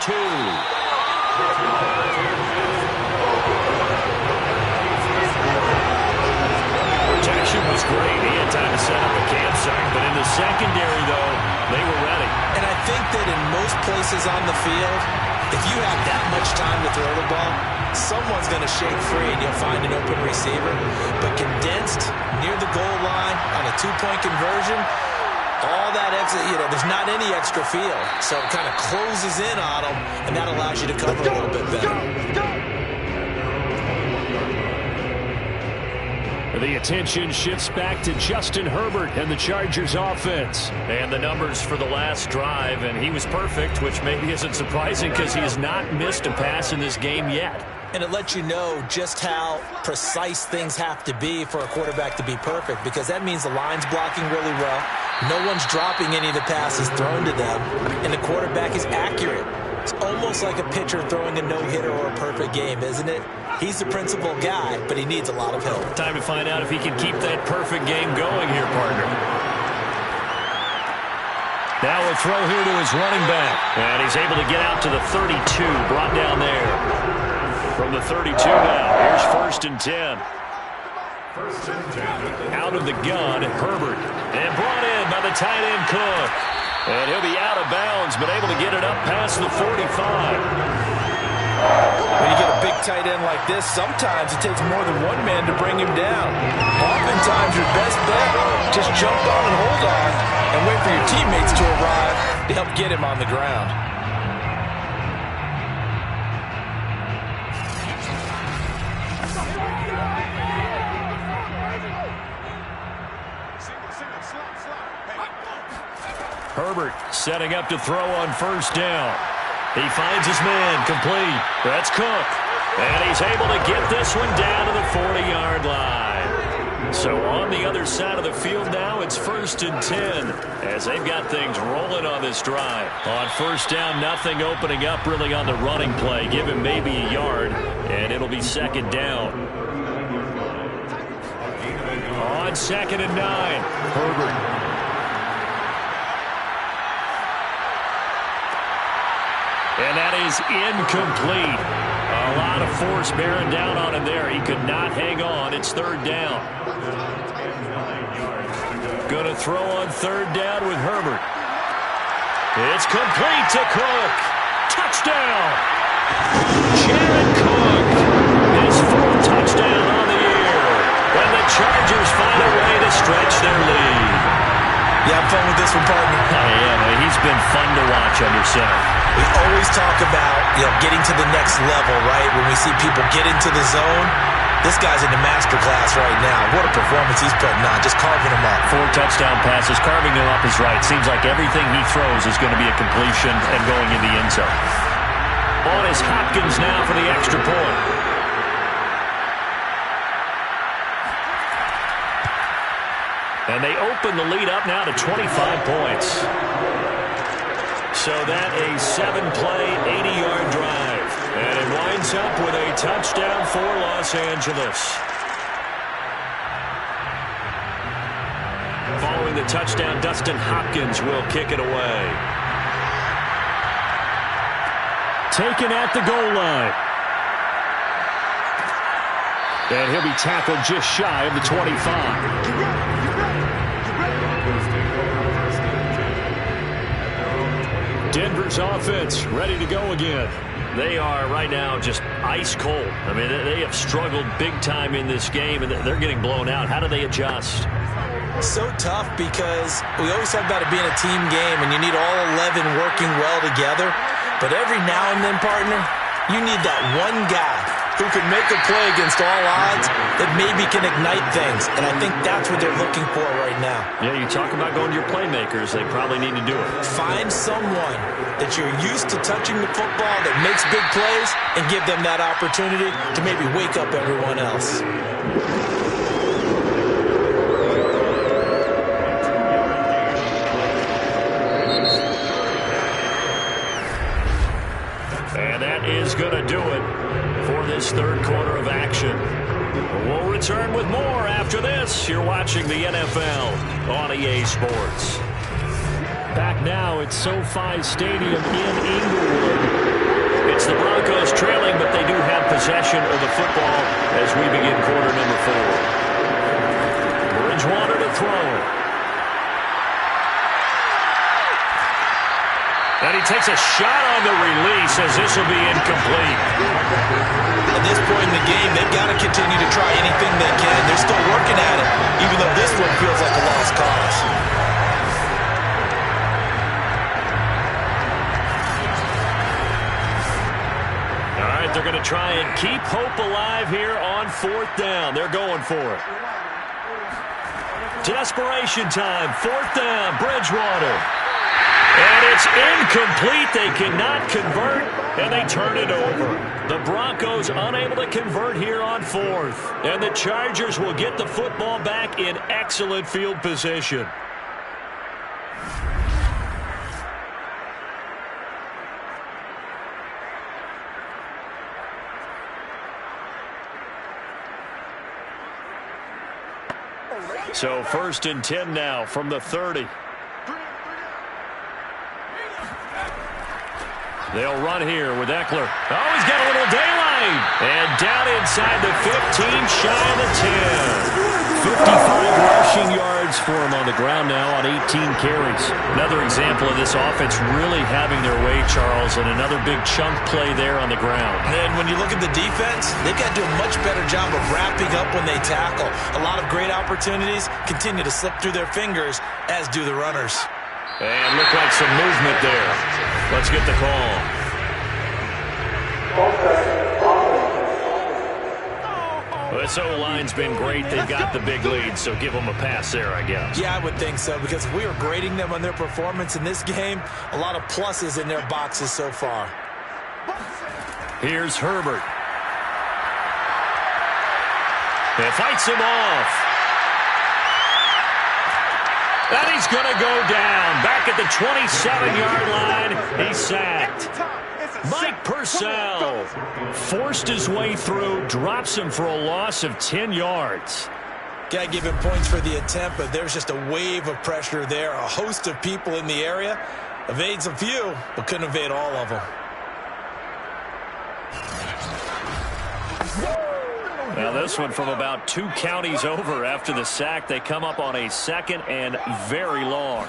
Protection was great. He had time to set up a campsite. But in the secondary, though, they were ready. And I think that in most places on the field, if you have that much time to throw the ball, someone's going to shake free and you'll find an open receiver. But condensed near the goal line on a 2-point conversion, all that exit, there's not any extra field. So it kind of closes in on them, and that allows you to cover a little bit better. The attention shifts back to Justin Herbert and the Chargers offense. And the numbers for the last drive, and he was perfect, which maybe isn't surprising because he has not missed a pass in this game yet. And it lets you know just how precise things have to be for a quarterback to be perfect, because that means the line's blocking really well. No one's dropping any of the passes thrown to them, and the quarterback is accurate. It's almost like a pitcher throwing a no-hitter or a perfect game, isn't it? He's the principal guy, but he needs a lot of help. Time to find out if he can keep that perfect game going here, partner. Now a throw here to his running back. And he's able to get out to the 32, brought down there. From the 32 now, here's 1st and 10. Out of the gun, Herbert. And brought in by the tight end Cook. And he'll be out of bounds, but able to get it up past the 45. When you get a big tight end like this, sometimes it takes more than one man to bring him down. Oftentimes, your best bet, just jump on and hold on and wait for your teammates to arrive to help get him on the ground. Herbert setting up to throw on 1st down. He finds his man complete. That's Cook. And he's able to get this one down to the 40-yard line. So on the other side of the field now, it's 1st and 10 as they've got things rolling on this drive. On 1st down, nothing opening up really on the running play. Give him maybe a yard, and it'll be 2nd down. On 2nd and 9, Herbert. And that is incomplete. A lot of force bearing down on him there. He could not hang on. It's 3rd down. Going to throw on 3rd down with Herbert. It's complete to Cook. Touchdown. Jared Cook. His 4th touchdown on the year. And the Chargers find a way to stretch their lead. You have fun with this one, partner? I am. He's been fun to watch under center. We always talk about, getting to the next level, right? When we see people get into the zone, this guy's in the master class right now. What a performance he's putting on, just carving them up. 4 touchdown passes, carving them up is right. Seems like everything he throws is going to be a completion and going in the end zone. On is Hopkins now for the extra point. And they open the lead up now to 25 points. So that a 7-play, 80-yard drive. And it winds up with a touchdown for Los Angeles. Following the touchdown, Dustin Hopkins will kick it away. Taken at the goal line. And he'll be tackled just shy of the 25. Denver's offense ready to go again. They are right now just ice cold. I mean, they have struggled big time in this game, and they're getting blown out. How do they adjust? So tough because we always talk about it being a team game, and you need all 11 working well together. But every now and then, partner, you need that one guy who can make a play against all odds that maybe can ignite things. And I think that's what they're looking for right now. Yeah, you talk about going to your playmakers. They probably need to do it. Find someone that you're used to touching the football that makes big plays and give them that opportunity to maybe wake up everyone else. And that is going to do it for this third quarter of action. We'll return with more after this. You're watching the NFL on EA Sports. Back now at SoFi Stadium in Inglewood. It's the Broncos trailing, but they do have possession of the football as we begin quarter number 4. Bridgewater to throw. And he takes a shot on the release as this will be incomplete. At this point in the game, they've got to continue to try anything they can. They're still working at it, even though this one feels like a lost cause. All right, they're going to try and keep hope alive here on 4th down. They're going for it. Desperation time, 4th down, Bridgewater. And it's incomplete. They cannot convert, and they turn it over. The Broncos unable to convert here on 4th. And the Chargers will get the football back in excellent field position. So 1st and 10 now from the 30. They'll run here with Eckler. Oh, he's got a little daylight. And down inside the 15, shy of the 10. 55 rushing yards for him on the ground now on 18 carries. Another example of this offense really having their way, Charles, and another big chunk play there on the ground. And when you look at the defense, they've got to do a much better job of wrapping up when they tackle. A lot of great opportunities continue to slip through their fingers, as do the runners. And look like some movement there. Let's get the call. Well, this O-line's been great. They've got the big lead, so give them a pass there, I guess. Yeah, I would think so, because if we were grading them on their performance in this game, a lot of pluses in their boxes so far. Here's Herbert. It fights him off. And he's going to go down. Back at the 27-yard line, he's sacked. Mike Purcell forced his way through, drops him for a loss of 10 yards. Got to give him points for the attempt, but there's just a wave of pressure there. A host of people in the area. Evades a few, but couldn't evade all of them. Now this one from about 2 counties over after the sack. They come up on a 2nd and very long.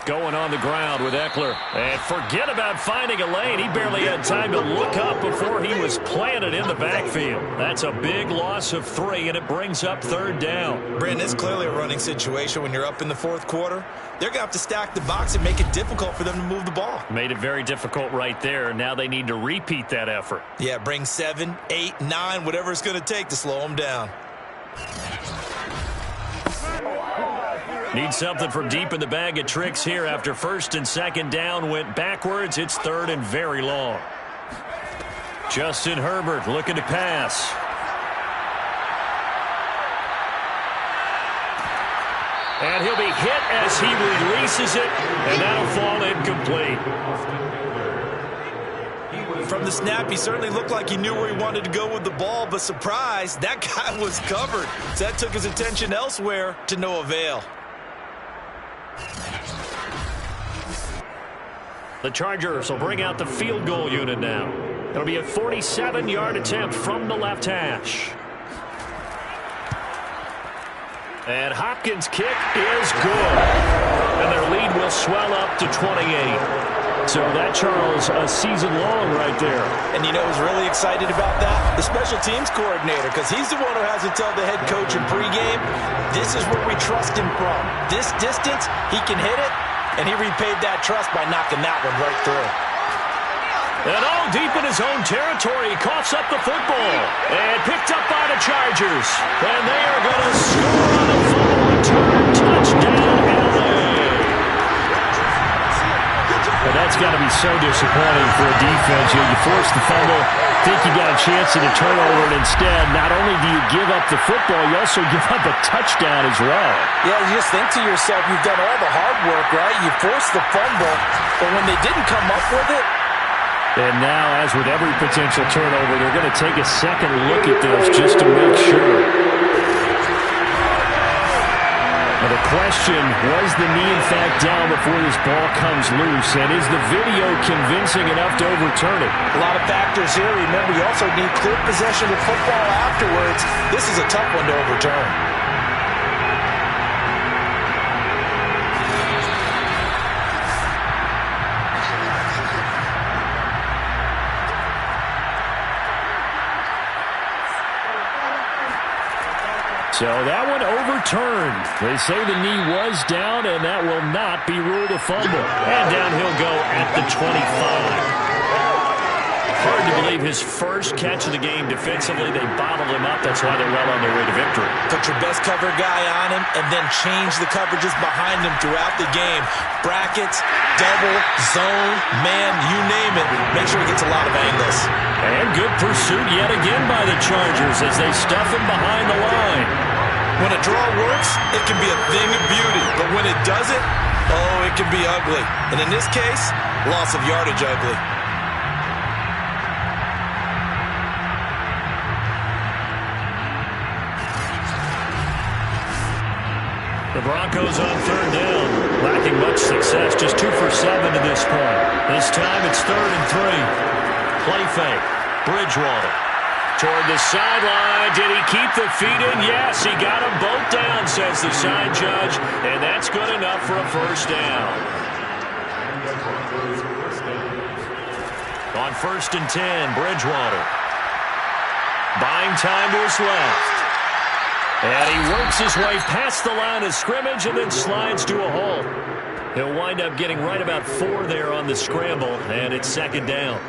Going on the ground with Eckler. And forget about finding a lane. He barely had time to look up before he was planted in the backfield. That's a big loss of 3, and it brings up 3rd down. Brandon, it's clearly a running situation when you're up in the 4th quarter. They're going to have to stack the box and make it difficult for them to move the ball. Made it very difficult right there. Now they need to repeat that effort. Yeah, bring 7, 8, 9, whatever it's going to take to slow them down. Need something from deep in the bag of tricks here after 1st and 2nd down went backwards. It's 3rd and very long. Justin Herbert looking to pass. And he'll be hit as he releases it, and that'll fall incomplete. From the snap, he certainly looked like he knew where he wanted to go with the ball, but surprise, that guy was covered. So that took his attention elsewhere to no avail. The Chargers will bring out the field goal unit now. It'll be a 47-yard attempt from the left hash. And Hopkins' kick is good. And their lead will swell up to 28. So that, Charles, a season long right there. And you know who's really excited about that? The special teams coordinator, because he's the one who has to tell the head coach in pregame, this is where we trust him from. This distance, he can hit it, and he repaid that trust by knocking that one right through. And all deep in his own territory, he coughs up the football. And picked up by the Chargers. And they are going to score on the fumble return. Touchdown, LA. Well, that's got to be so disappointing for a defense. You force the fumble, think you got a chance at a turnover, and instead, not only do you give up the football, you also give up a touchdown as well. Yeah, you just think to yourself, you've done all the hard work, right? You forced the fumble, but when they didn't come up with it. And now, as with every potential turnover, they're going to take a second look at this just to make sure. Now the question, was the knee in fact down before this ball comes loose? And is the video convincing enough to overturn it? A lot of factors here. Remember, you also need clear possession of football afterwards. This is a tough one to overturn. So that one overturned. They say the knee was down, and that will not be ruled a fumble. And down he'll go at the 25. Hard to believe his first catch of the game defensively. They bottled him up. That's why they're well on their way to victory. Put your best cover guy on him and then change the coverages behind him throughout the game. Brackets, double, zone, man, you name it. Make sure he gets a lot of angles. And good pursuit yet again by the Chargers as they stuff him behind the line. When a draw works, it can be a thing of beauty. But when it doesn't, oh, it can be ugly. And in this case, loss of yardage ugly. The Broncos on third down, lacking much success, just 2 for 7 to this point. This time it's 3rd and 3. Play fake, Bridgewater. Toward the sideline, did he keep the feet in? Yes, he got them both down, says the side judge, and that's good enough for a first down. On 1st and 10, Bridgewater. Buying time to his left. And he works his way past the line of scrimmage and then slides to a halt. He'll wind up getting right about 4 there on the scramble, and it's 2nd down.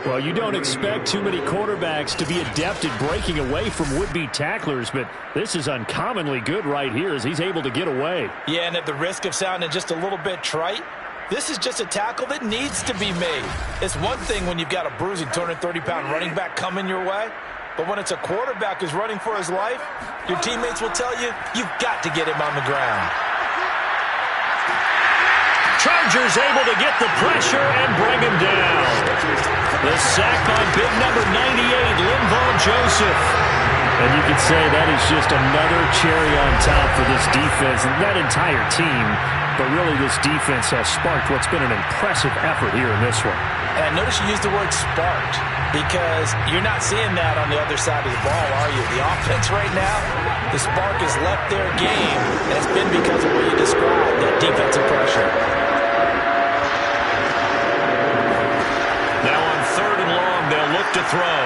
Well, you don't expect too many quarterbacks to be adept at breaking away from would-be tacklers, but this is uncommonly good right here as he's able to get away. Yeah, and at the risk of sounding just a little bit trite, this is just a tackle that needs to be made. It's one thing when you've got a bruising 230-pound running back coming your way, but when it's a quarterback who's running for his life, your teammates will tell you, you've got to get him on the ground. Chargers able to get the pressure and bring him down. The sack by big number 98, Linval Joseph. And you could say that is just another cherry on top for this defense and that entire team. But really, this defense has sparked what's been an impressive effort here in this one. And notice you use the word sparked because you're not seeing that on the other side of the ball, are you? The offense right now, the spark has left their game, and it's been because of what you described, that defensive pressure. Now on 3rd and long, they'll look to throw.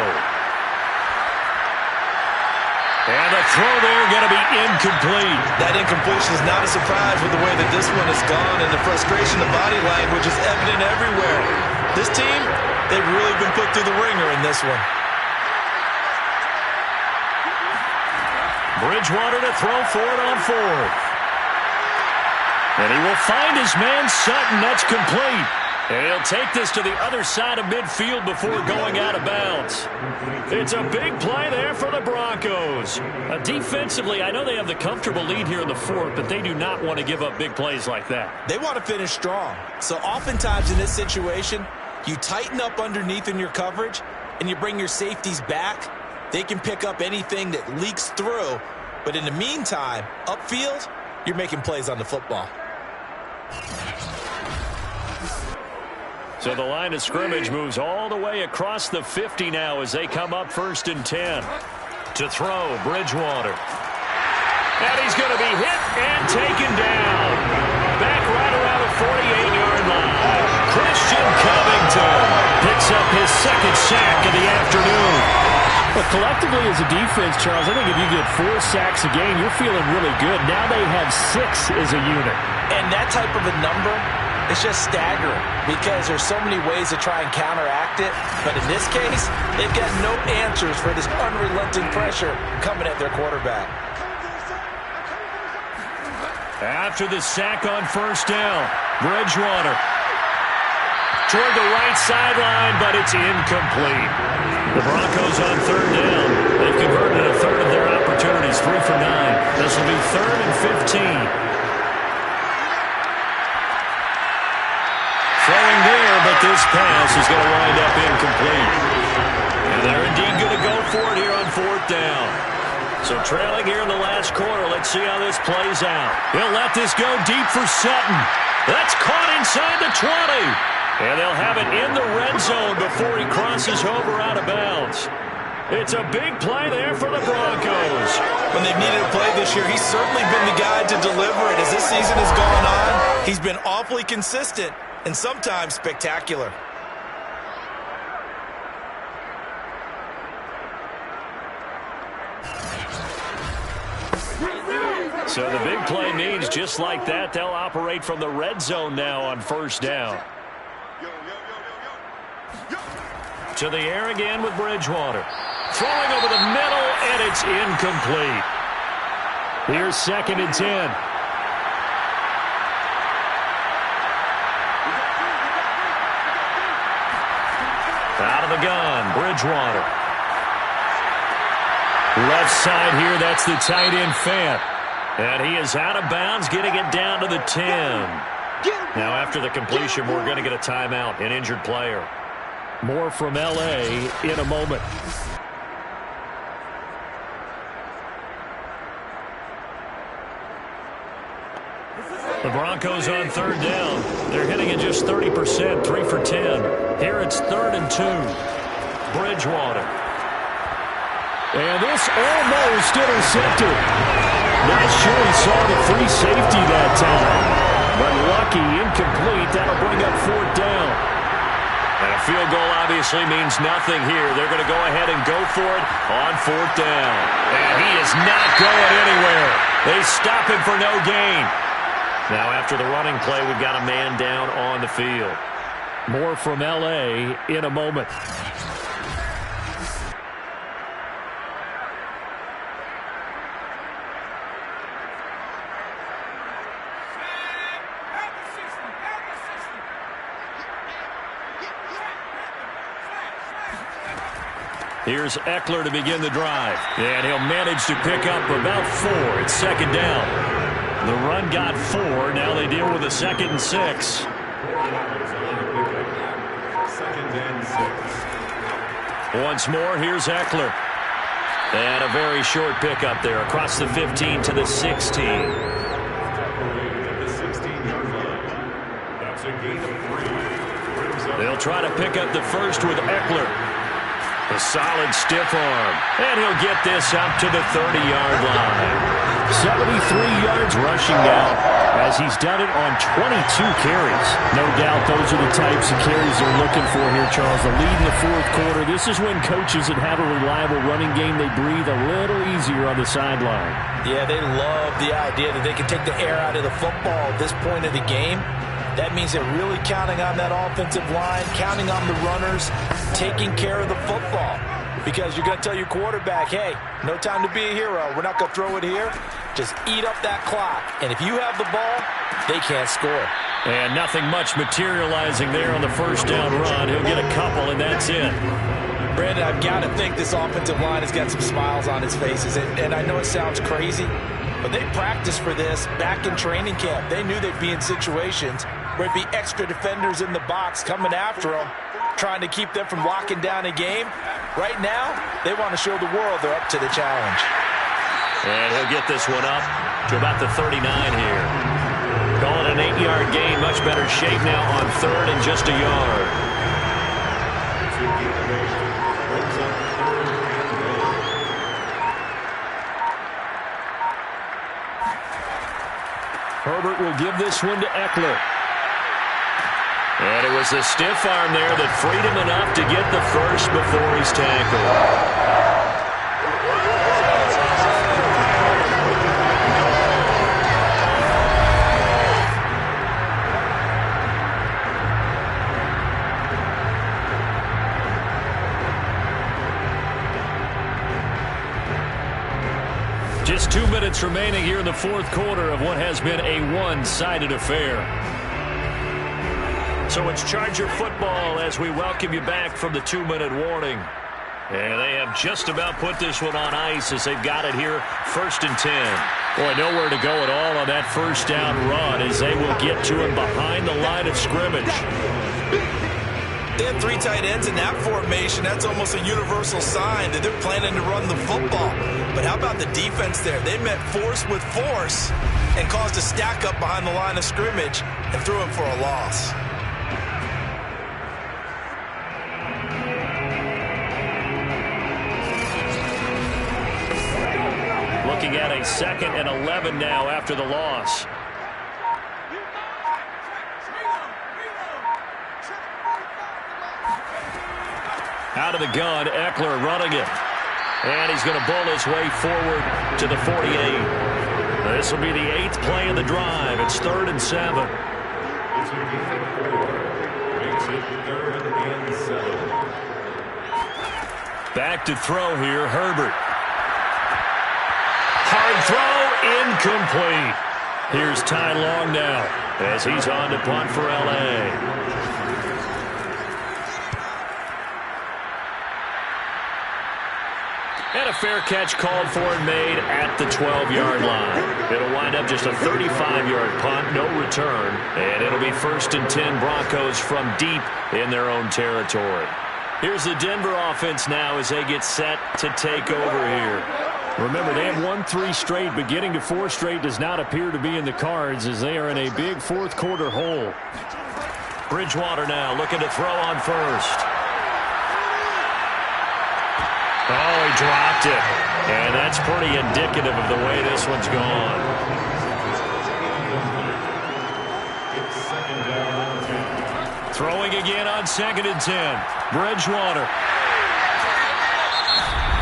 And the throw there going to be incomplete. That incompletion is not a surprise with the way that this one has gone, and the frustration, the body language is evident everywhere. This team, they've really been put through the ringer in this one. Bridgewater to throw for it on 4th. And he will find his man Sutton. That's complete. And he'll take this to the other side of midfield before going out of bounds. It's a big play there for the Broncos. Defensively, I know they have the comfortable lead here in the 4th, but they do not want to give up big plays like that. They want to finish strong. So oftentimes in this situation, you tighten up underneath in your coverage, and you bring your safeties back. They can pick up anything that leaks through. But in the meantime, upfield, you're making plays on the football. So the line of scrimmage moves all the way across the 50 now as they come up 1st and 10. To throw, Bridgewater. And he's going to be hit and taken down. Back right around the second sack of the afternoon. But collectively as a defense, Charles, I think if you get 4 sacks a game, you're feeling really good. Now they have 6 as a unit. And that type of a number, it's just staggering because there's so many ways to try and counteract it. But in this case, they've got no answers for this unrelenting pressure coming at their quarterback. After the sack on first down, Bridgewater toward the right sideline, but it's incomplete. The Broncos on third down. They've converted a third of their opportunities, 3 for 9. This will be 3rd and 15. Throwing there, but this pass is going to wind up incomplete. And they're indeed going to go for it here on 4th down. So trailing here in the last quarter, let's see how this plays out. He'll let this go deep for Sutton. That's caught inside the 20. And they'll have it in the red zone before he crosses over out of bounds. It's a big play there for the Broncos. When they've needed a play this year, he's certainly been the guy to deliver it. As this season has gone on, he's been awfully consistent and sometimes spectacular. So the big play means just like that, they'll operate from the red zone now on first down. To the air again with Bridgewater. Throwing over the middle, and it's incomplete. Here's 2nd and 10. Out of the gun, Bridgewater. Left side here, that's the tight end, Fant. And he is out of bounds, getting it down to the 10. Now after the completion, we're going to get a timeout, an injured player. More from L.A. in a moment. The Broncos on third down. They're hitting it just 30%, 3 for 10. Here it's 3rd and 2. Bridgewater. And this almost intercepted. Not sure he saw the free safety that time. But lucky, incomplete. That'll bring up 4th down. And a field goal obviously means nothing here. They're going to go ahead and go for it on 4th down. And he is not going anywhere. They stop him for no gain. Now after the running play, we've got a man down on the field. More from L.A. in a moment. Here's Eckler to begin the drive. And he'll manage to pick up about 4. It's 2nd down. The run got 4. Now they deal with a 2nd and 6. 2nd and 6. Once more, here's Eckler. And a very short pickup there across the 15 to the 16. At the 16-yard line. That's a gain of 3. They'll try to pick up the first with Eckler. A solid stiff arm. And he'll get this up to the 30-yard line. 73 yards rushing now as he's done it on 22 carries. No doubt those are the types of carries they're looking for here, Charles. The lead in the 4th quarter. This is when coaches that have a reliable running game, they breathe a little easier on the sideline. Yeah, they love the idea that they can take the air out of the football at this point of the game. That means they're really counting on that offensive line, counting on the runners, taking care of the football. Because you're going to tell your quarterback, hey, no time to be a hero. We're not going to throw it here. Just eat up that clock. And if you have the ball, they can't score. And nothing much materializing there on the first down run. He'll get a couple, and that's it. Brandon, I've got to think this offensive line has got some smiles on its faces. And I know it sounds crazy, but they practiced for this back in training camp. They knew they'd be in situations where it'd be extra defenders in the box coming after them, trying to keep them from locking down a game. Right now, they want to show the world they're up to the challenge. And he'll get this one up to about the 39 here. Call it an 8-yard gain. Much better shape now on 3rd and just a yard. Herbert will give this one to Eckler. And it was the stiff arm there that freed him enough to get the first before he's tackled. Just 2 minutes remaining here in the fourth quarter of what has been a one-sided affair. So it's Charger football as we welcome you back from the 2-minute warning. And they have just about put this one on ice as they've got it here, 1st and 10. Boy, nowhere to go at all on that first down run as they will get to him behind the line of scrimmage. They have 3 tight ends in that formation. That's almost a universal sign that they're planning to run the football. But how about the defense there? They met force with force and caused a stack up behind the line of scrimmage and threw him for a loss. Looking at a 2nd and 11 now after the loss. Out of the gun, Eckler running it. And he's going to bull his way forward to the 48. This will be the 8th play of the drive. It's 3rd and 7. It's a gain of 4. Makes it 3rd and 7. Back to throw here, Herbert. Hard throw, incomplete. Here's Ty Long now as he's on to punt for L.A. And a fair catch called for and made at the 12-yard line. It'll wind up just a 35-yard punt, no return. And it'll be 1st and 10 Broncos from deep in their own territory. Here's the Denver offense now as they get set to take over here. Remember, they have won 3 straight, but getting to 4 straight does not appear to be in the cards as they are in a big fourth quarter hole. Bridgewater now looking to throw on first. Oh, he dropped it. And that's pretty indicative of the way this one's gone. Throwing again on 2nd and 10. Bridgewater.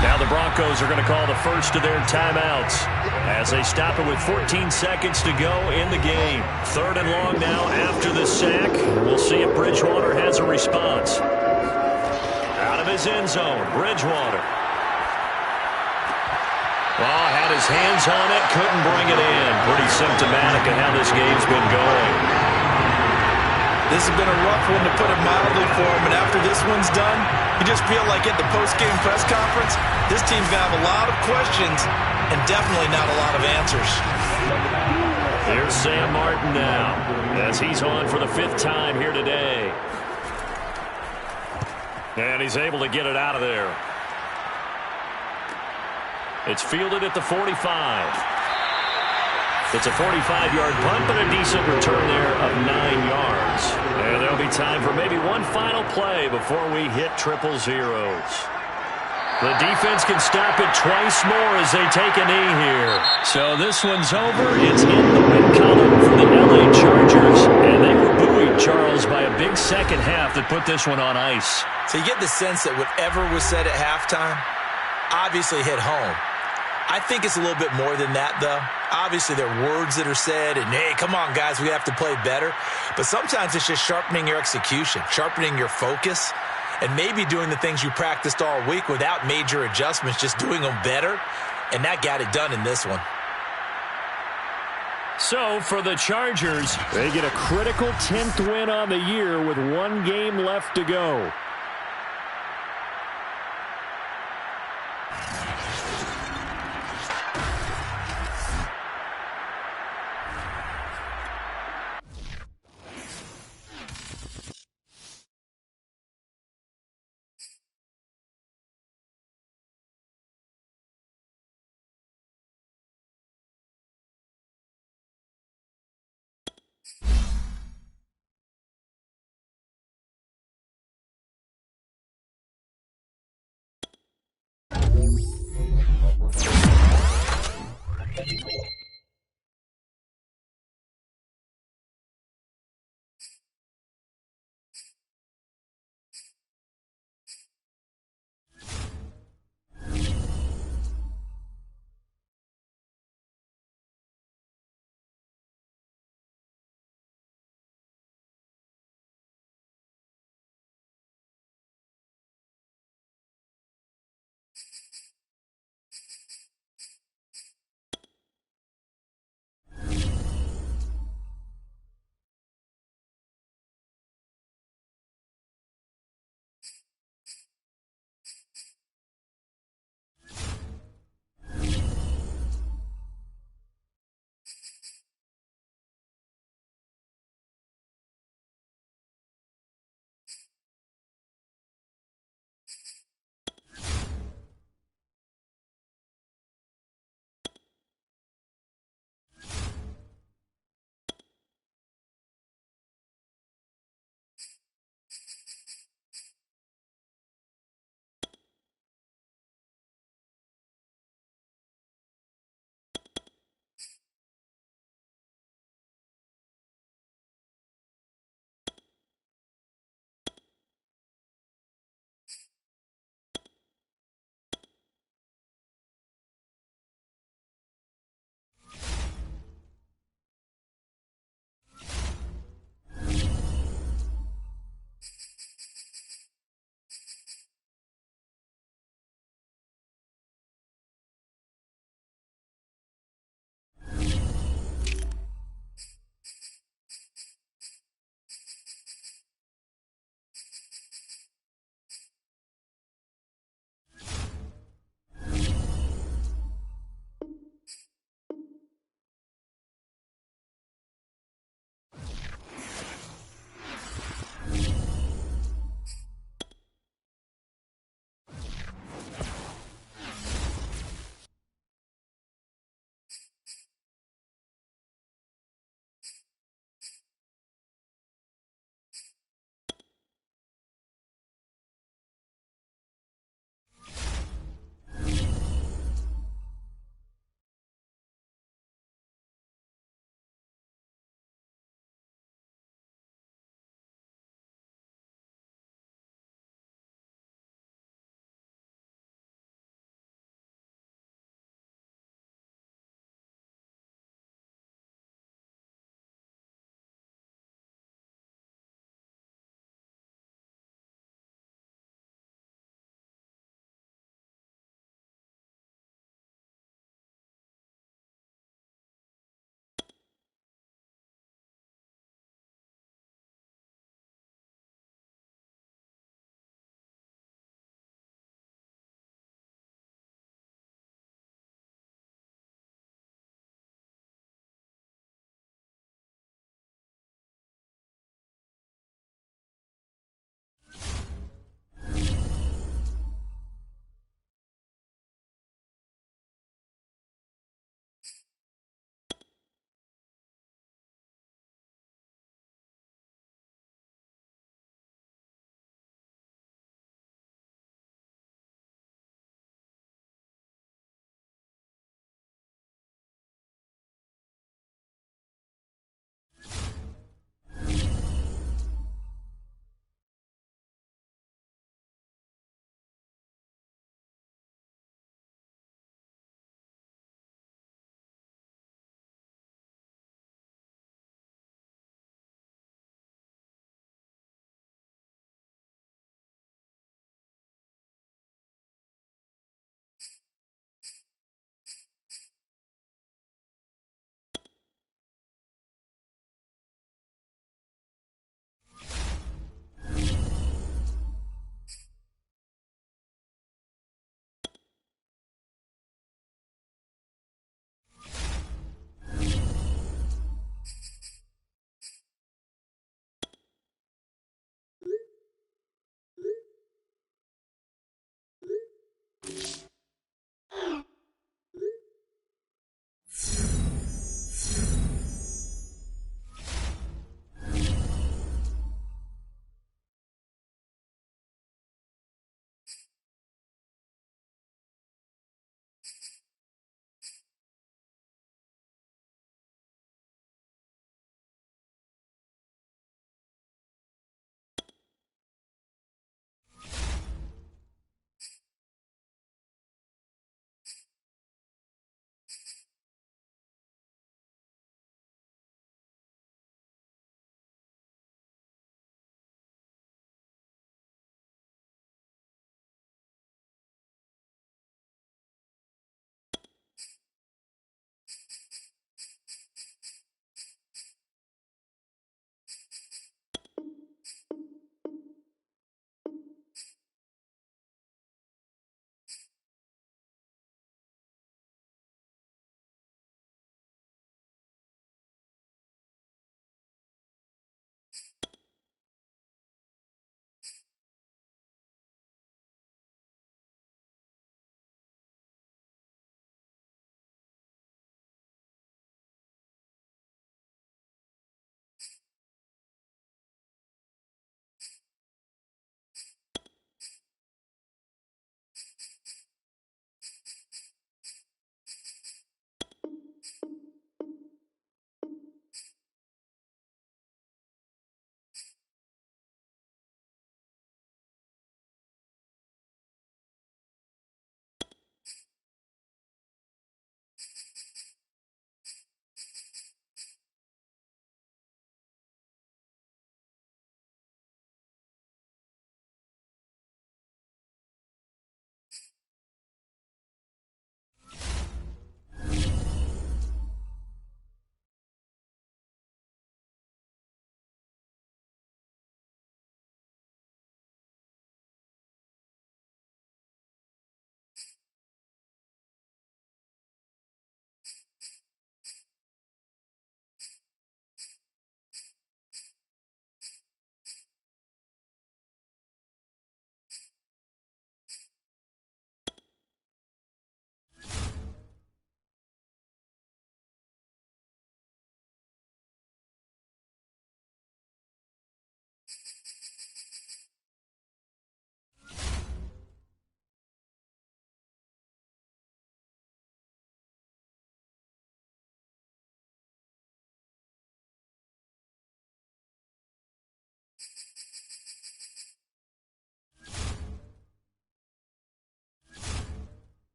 Now the Broncos are going to call the first of their timeouts as they stop it with 14 seconds to go in the game. 3rd and long now after the sack. We'll see if Bridgewater has a response. Out of his end zone, Bridgewater. Oh, had his hands on it, couldn't bring it in. Pretty symptomatic of how this game's been going. This has been a rough one, to put it mildly, for him. And after this one's done, you just feel like at the post-game press conference, this team's going to have a lot of questions and definitely not a lot of answers. Here's Sam Martin now as he's on for the 5th time here today. And he's able to get it out of there. It's fielded at the 45. It's a 45-yard punt, but a decent return there of 9 yards. And there'll be time for maybe one final play before we hit 000. The defense can stop it twice more as they take a knee here. So this one's over. It's in the win column for the L.A. Chargers. And they were buoyed, Charles, by a big second half that put this one on ice. So you get the sense that whatever was said at halftime obviously hit home. I think it's a little bit more than that, though. Obviously, there are words that are said, and, hey, come on, guys, we have to play better. But sometimes it's just sharpening your execution, sharpening your focus, and maybe doing the things you practiced all week without major adjustments, just doing them better. And that got it done in this one. So, for the Chargers, they get a critical 10th win on the year with 1 game left to go.